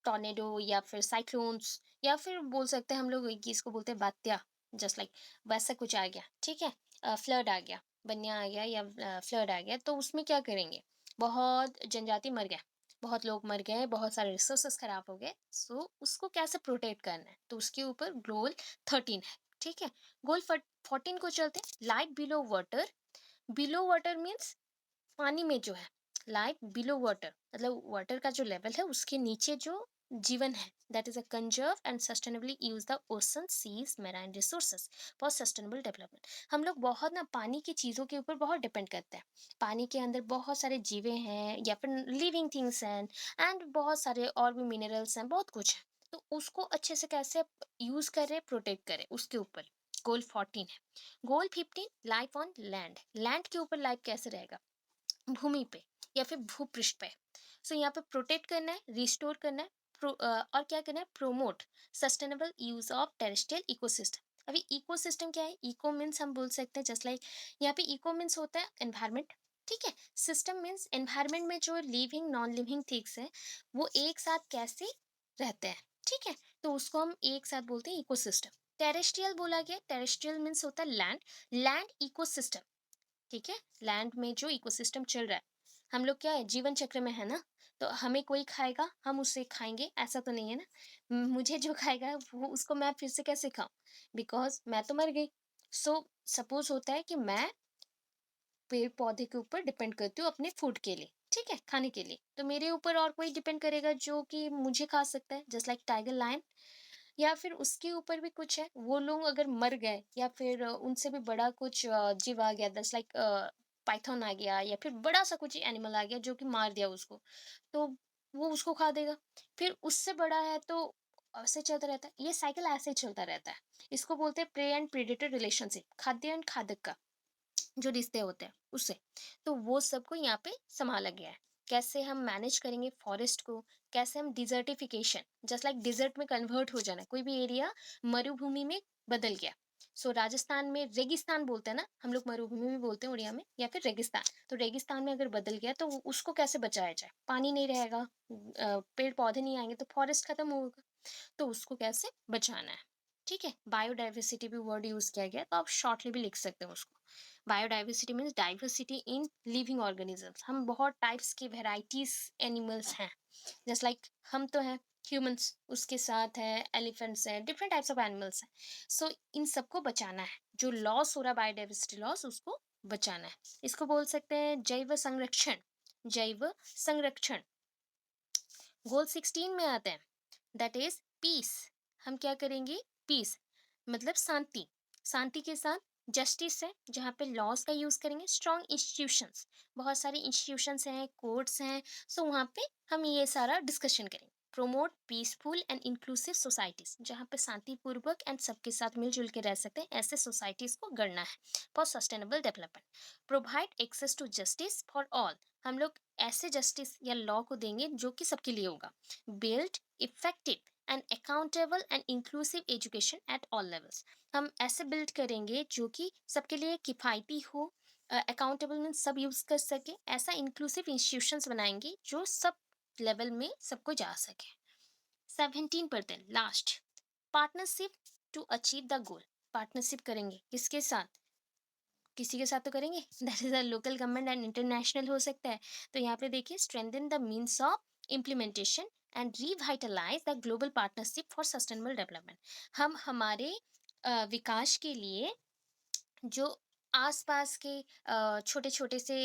टॉर्नेडो या फिर साइक्लोन्स, या फिर बोल सकते हैं हम लोग कि इसको बोलते हैं बात्या, जस्ट लाइक वैसा कुछ आ गया, ठीक है। फ्लड आ गया, बन्या आ गया, या फ्लड आ गया, तो उसमें क्या करेंगे, बहुत जनजाति मर गया, बहुत लोग मर गए, बहुत सारे रिसोर्सेस खराब हो गए। सो उसको कैसे प्रोटेक्ट करना है, तो उसके ऊपर गोल 13 है, ठीक है। गोल 14 को चलते, life below water. Below water means पानी में जो है, लाइफ बिलो वाटर मतलब वाटर का जो लेवल है उसके नीचे जो जीवन है, that is a conserve and sustainably use the ocean seas marine resources for sustainable development. हम लोग बहुत ना पानी की चीज़ों के ऊपर बहुत डिपेंड करते हैं। पानी के अंदर बहुत सारे जीवे हैं, या फिर लिविंग थिंग्स हैं, एंड बहुत सारे और भी मिनरल्स हैं, बहुत कुछ है। तो उसको अच्छे से कैसे यूज करें, प्रोटेक्ट करें, उसके ऊपर गोल 14 है। गोल 15, लाइफ ऑन लैंड। लैंड के ऊपर लाइफ कैसे रहेगा, भूमि पे या फिर भूपृष्ठ पे। सो यहाँ पे प्रोटेक्ट करना है, रिस्टोर करना है, और क्या करना है, promote sustainable use of terrestrial ecosystem. अभी इकोसिस्टम क्या है, इको मीन्स हम बोल सकते हैं जस्ट लाइक, यहाँ पे इको मीन्स होता है एनवायरमेंट, ठीक है। सिस्टम मीन्स एनवायरनमेंट में जो लिविंग नॉन लिविंग थिंग्स है वो एक साथ कैसे रहते हैं। ठीक है, तो उसको हम एक साथ बोलते हैं इकोसिस्टम। टेरेस्ट्रियल बोला गया, टेरेस्ट्रियल मीन्स होता है लैंड, लैंड इकोसिस्टम। ठीक है, लैंड में जो इकोसिस्टम चल रहा है, हम लोग क्या है जीवन चक्र में है ना, तो हमें कोई खाएगा हम उसे खाएंगे ऐसा तो नहीं है ना। मुझे जो खाएगा वो उसको मैं फिर से कैसे खाऊं, बिकॉज मैं तो मर गई। सो सपोज होता है कि मैं पेड़ पौधे के ऊपर डिपेंड करती हूँ अपने फूड के लिए, ठीक है, खाने के लिए, तो मेरे ऊपर और कोई डिपेंड करेगा जो कि मुझे खा सकता है, जस्ट लाइक टाइगर लायन। या फिर उसके ऊपर भी कुछ है, वो लोग अगर मर गए या फिर उनसे भी बड़ा कुछ जीव आ गया, जस्ट लाइक पाइथन आ गया या फिर बड़ा सा कुछ एनिमल आ गया जो कि मार दिया उसको, तो वो उसको खा देगा। फिर उससे बड़ा है तो ऐसे चलता रहता है, ये साइकिल ऐसे ही चलता रहता है। इसको बोलते हैं प्रे एंड प्रेडेटर रिलेशनशिप, खाद्य एंड खादक का जो रिश्ते होते हैं उससे। तो वो सबको यहाँ पे संभाला गया है। कैसे हम मैनेज करेंगे फॉरेस्ट को, कैसे हम डिजर्टिफिकेशन, जस्ट लाइक डिजर्ट में कन्वर्ट हो जाना, कोई भी एरिया मरुभूमि में बदल गया। सो राजस्थान में रेगिस्तान बोलते हैं ना हम लोग, मरुभूमि भी बोलते हैं उड़िया में, या फिर रेगिस्तान। तो रेगिस्तान में अगर बदल गया तो उसको कैसे बचाया जाए, पानी नहीं रहेगा, पेड़ पौधे नहीं आएंगे तो फॉरेस्ट खत्म होगा, तो उसको कैसे बचाना है। ठीक है, बायोडाइवर्सिटी भी वर्ड यूज किया गया, तो आप शॉर्टली भी लिख सकते हो उसको। Biodiversity means diversity in living organisms, हम बहुत टाइप्स के वेराइटीज एनिमल्स हैं, जस्ट लाइक हम तो हैं ह्यूमंस, उसके साथ है एलिफेंट्स है, डिफरेंट टाइप्स ऑफ एनिमल्स हैं। सो इन सबको बचाना है, जो लॉस हो रहा है बायोडाइवर्सिटी लॉस उसको बचाना है। इसको बोल सकते हैं जैव संरक्षण, जैव संरक्षण। गोल 16 में आता है, दैट इज पीस। हम क्या करेंगे, पीस मतलब शांति, शांति के साथ जस्टिस है, जहाँ पे लॉज का यूज करेंगे, स्ट्रॉन्ग इंस्टीट्यूशंस, बहुत सारे इंस्टीट्यूशंस हैं, कोर्ट्स हैं, सो वहाँ पे हम ये सारा डिस्कशन करेंगे। Promote peaceful and inclusive societies, जहाँ पे शांतिपूर्वक एंड सबके साथ मिलजुल के रह सकते हैं, ऐसे सोसाइटीज को गढ़ना है for sustainable development. Provide access to justice for all, हम लोग ऐसे जस्टिस या लॉ को देंगे जो कि सबके लिए होगा। Build effective and accountable and inclusive education at all levels, हम ऐसे बिल्ड करेंगे जो कि सबके लिए किफ़ायती हो, अकाउंटेबल मीन सब यूज कर सके, ऐसा इंक्लूसिव इंस्टीट्यूशंस बनाएंगे जो सब लेवल में सबको जा सके। 17% last, partnership to achieve the goal. Partnership करेंगे किसके साथ, किसी के साथ तो करेंगे that is a local government and international हो सकता है। तो यहाँ पे देखिए, strengthen the means of implementation and revitalise the global partnership for sustainable development, हम हमारे विकास के लिए जो आसपास के छोटे छोटे से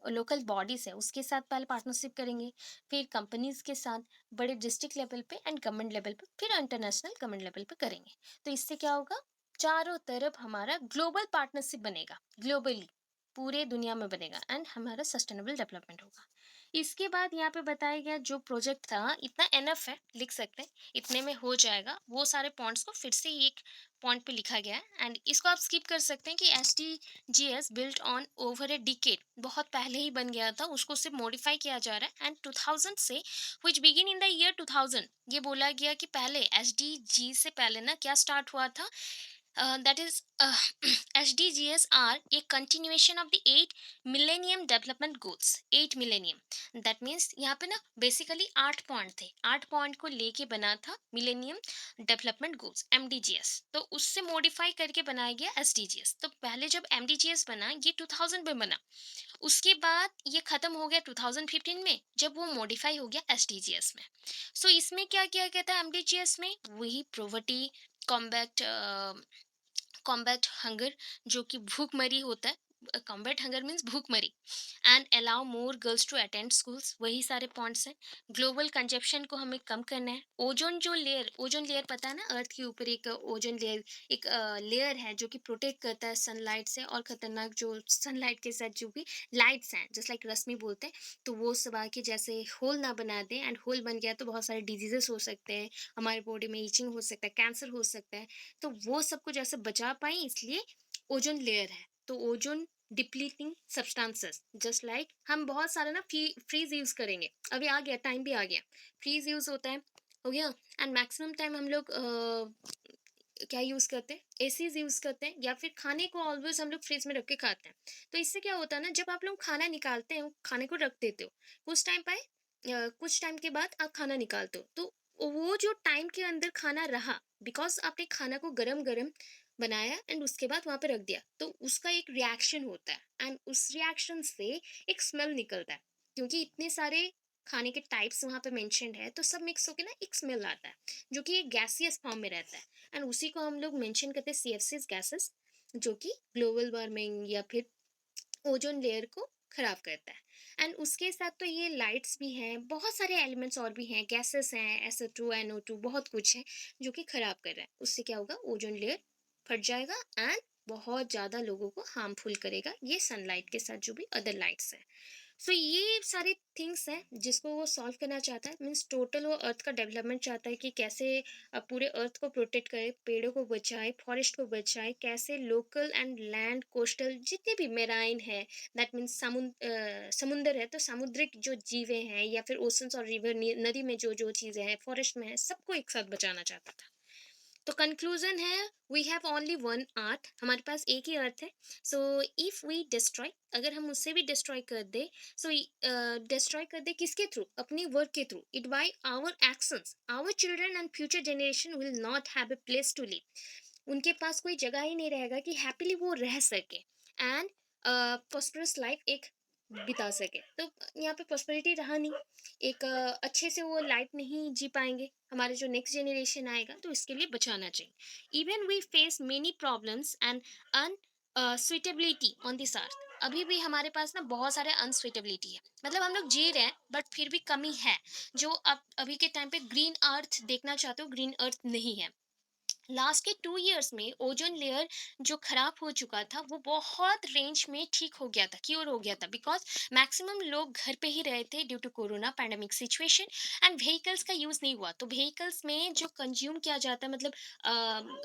लोकल बॉडीज है उसके साथ पहले पार्टनरशिप करेंगे, फिर कंपनीज के साथ बड़े डिस्ट्रिक्ट लेवल पे एंड गवर्नमेंट लेवल पे, फिर इंटरनेशनल गवर्नमेंट लेवल पे करेंगे। तो इससे क्या होगा, चारों तरफ हमारा ग्लोबल पार्टनरशिप बनेगा, ग्लोबली पूरे दुनिया में बनेगा एंड हमारा सस्टेनेबल डेवलपमेंट होगा। इसके बाद यहाँ पे बताया गया जो प्रोजेक्ट था, इतना एनफ है, लिख सकते हैं इतने में हो जाएगा। वो सारे पॉइंट्स को फिर से एक पॉइंट पे लिखा गया है एंड इसको आप स्किप कर सकते हैं कि S T G S built on over a decade, बहुत पहले ही बन गया था, उसको सिर्फ मॉडिफाई किया जा रहा है। एंड 2000 से which begin in the year 2000, ये बोला गया कि पहले एस डी जी से पहले ना क्या स्टार्ट हुआ था, that is SDGs are a continuation of the 8 Millennium Development Goals, 8 Millennium, that means यहाँ पे ना बेसिकली 8 पॉइंट थे, 8 पॉइंट को लेके बना था मिलेनियम डेवलपमेंट गोल्स MDGs, तो उससे मॉडिफाई करके बनाया गया SDGs। तो पहले जब MDGs बना ये 2000 में बना, उसके बाद ये खत्म हो गया 2015 में जब वो मॉडिफाई हो गया SDGs में। सो इसमें क्या किया गया था MDGs में, वही प्रोवर्टी, कॉम्बैक्ट कॉम्बैट हंगर, जो कि भूखमरी होता है, कॉम्बैट हंगर मीन्स भूखमरी, and allow more girls to attend schools, वही सारे पॉइंट्स हैं। ग्लोबल कंजप्शन को हमें कम करना है। ओजोन जो लेयर, ओजोन लेयर पता है ना, अर्थ के ऊपर एक ओजोन लेयर, एक लेयर है जो कि प्रोटेक्ट करता है सनलाइट से, और खतरनाक जो सनलाइट के साथ जो भी लाइट्स हैं जस्ट लाइक रश्मि बोलते हैं, तो वो सब आके जैसे होल ना बना दें, एंड होल बन गया तो बहुत सारे डिजीजेस हो सकते हैं, हमारे बॉडी में ईचिंग हो सकता है, कैंसर हो सकता है, तो वो सबको जैसे बचा पाए इसलिए ओजोन लेयर है। तो ozone depleting substances, just like हम बहुत सारे ना फ्रीज यूज करेंगे, अभी आ गया टाइम भी आ गया, फ्रीज यूज होता है, हो गया। एंड मैक्सिमम टाइम हम लोग क्या यूज़ करते हैं, एसीज़ यूज़ करते हैं, या फिर खाने को ऑलवेज़ हम लोग फ्रिज में रख के खाते हैं। तो इससे क्या होता है ना, जब आप लोग खाना निकालते हो, खाने को रख देते हो, कुछ टाइम के बाद आप खाना निकालते हो, तो वो जो टाइम के अंदर खाना रहा, बिकॉज़ आपने खाना को गरम-गरम बनाया एंड उसके बाद वहाँ पे रख दिया, तो उसका एक रिएक्शन होता है एंड उस रिएक्शन से एक स्मेल निकलता है। क्योंकि इतने सारे खाने के टाइप्स वहाँ पे मेंशन्ड है, तो सब मिक्स होके ना एक स्मेल आता है, जो कि एक गैसियस फॉर्म में रहता है। एंड उसी को हम लोग मेंशन करते हैं सीएफसीज गैसेस, जो कि ग्लोबल वार्मिंग या फिर ओजोन लेयर को खराब करता है। एंड उसके साथ तो ये लाइट्स भी हैं, बहुत सारे एलिमेंट्स और भी हैं, गैसेस हैं, SO2 NO2, बहुत कुछ है जो कि खराब कर रहा है। उससे क्या होगा, ओजोन लेयर फट जाएगा एंड बहुत ज़्यादा लोगों को हार्मफुल करेगा, ये सनलाइट के साथ जो भी अदर लाइट्स हैं। सो ये सारे थिंग्स हैं जिसको वो सॉल्व करना चाहता है, मीन्स टोटल वो अर्थ का डेवलपमेंट चाहता है कि कैसे पूरे अर्थ को प्रोटेक्ट करे, पेड़ों को बचाए, फॉरेस्ट को बचाए, कैसे लोकल एंड लैंड कोस्टल जितने भी मेराइन है, दैट मीन्स समुंदर है तो सामुद्रिक जो जीवें हैं, या फिर ओशंस और रिवर, नदी में जो जो चीज़ें हैं, फॉरेस्ट में है, सबको एक साथ बचाना चाहता था। तो कंक्लूजन है, we have only one earth, हमारे पास एक ही अर्थ है। सो इफ वी डिस्ट्रॉय, अगर हम उससे भी डिस्ट्रॉय कर दे, सो डिस्ट्रॉय कर दे किसके थ्रू, अपनी वर्क के through, it by our actions, our children and future generation will not have a place to live, उनके पास कोई जगह ही नहीं रहेगा कि हैप्पीली वो रह सके एंड प्रॉस्परस लाइफ एक बिता सके। तो यहाँ पे प्रॉस्पेरिटी रहा नहीं, एक अच्छे से वो लाइफ नहीं जी पाएंगे, हमारे जो नेक्स्ट जनरेशन आएगा, तो इसके लिए बचाना चाहिए। Even we face many problems and unsuitability on this earth, अभी भी हमारे पास ना बहुत सारे अनसुइटेबिलिटी है, मतलब हम लोग जी रहे हैं बट फिर भी कमी है। जो अब अभी के टाइम पे ग्रीन अर्थ देखना चाहते हो, ग्रीन अर्थ नहीं है। लास्ट के 2 इयर्स में ओजोन लेयर जो खराब हो चुका था, वो बहुत रेंज में ठीक हो गया था, क्योर हो गया था, बिकॉज मैक्सिमम लोग घर पे ही रहे थे due to corona pandemic situation, and vehicles का यूज़ नहीं हुआ। तो व्हीकल्स में जो कंज्यूम किया जाता है, मतलब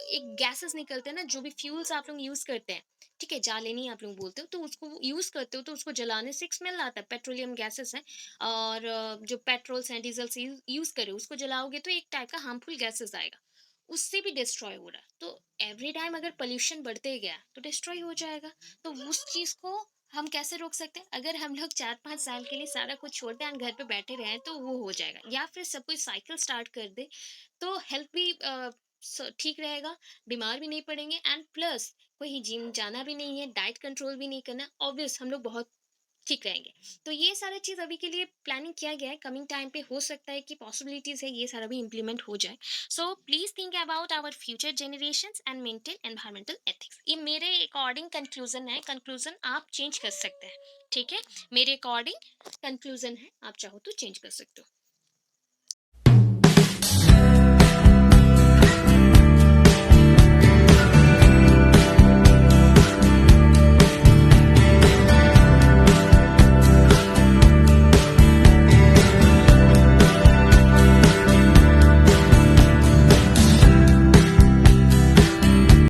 एक गैसेस निकलते हैं ना, जो भी फ्यूल्स आप लोग यूज़ करते हैं, ठीक है, जालेनी आप लोग बोलते हो, तो उसको यूज़ करते हो, तो उसको जलाने से एक स्मेल आता है, पेट्रोलियम गैसेस हैं। और जो पेट्रोल्स हैं, डीजल्स यूज़ करे, उसको जलाओगे तो एक टाइप का हार्मफुल गैसेस आएगा, उससे भी डिस्ट्रॉय हो रहा है। तो एवरी टाइम अगर पोल्यूशन बढ़ते गया तो डिस्ट्रॉय हो जाएगा। तो उस चीज़ को हम कैसे रोक सकते हैं, अगर हम लोग 4-5 साल के लिए सारा कुछ छोड़ दें और घर पे बैठे रहें, तो वो हो जाएगा। या फिर सब कोई साइकिल स्टार्ट कर दे, तो हेल्थ भी ठीक रहेगा, बीमार भी नहीं पड़ेंगे, एंड प्लस कहीं जिम जाना भी नहीं है, डाइट कंट्रोल भी नहीं करना, ऑब्वियस हम लोग बहुत ठीक रहेंगे। तो ये सारा चीज़ अभी के लिए प्लानिंग किया गया है, कमिंग टाइम पे हो सकता है कि पॉसिबिलिटीज़ है ये सारा भी इम्प्लीमेंट हो जाए। So please think about our future generations and maintain environmental ethics. ये मेरे अकॉर्डिंग कंक्लूजन है, कंक्लूजन आप चेंज कर सकते हैं, ठीक है? मेरे अकॉर्डिंग कंक्लूजन है, आप चाहो तो चेंज कर सकते हो।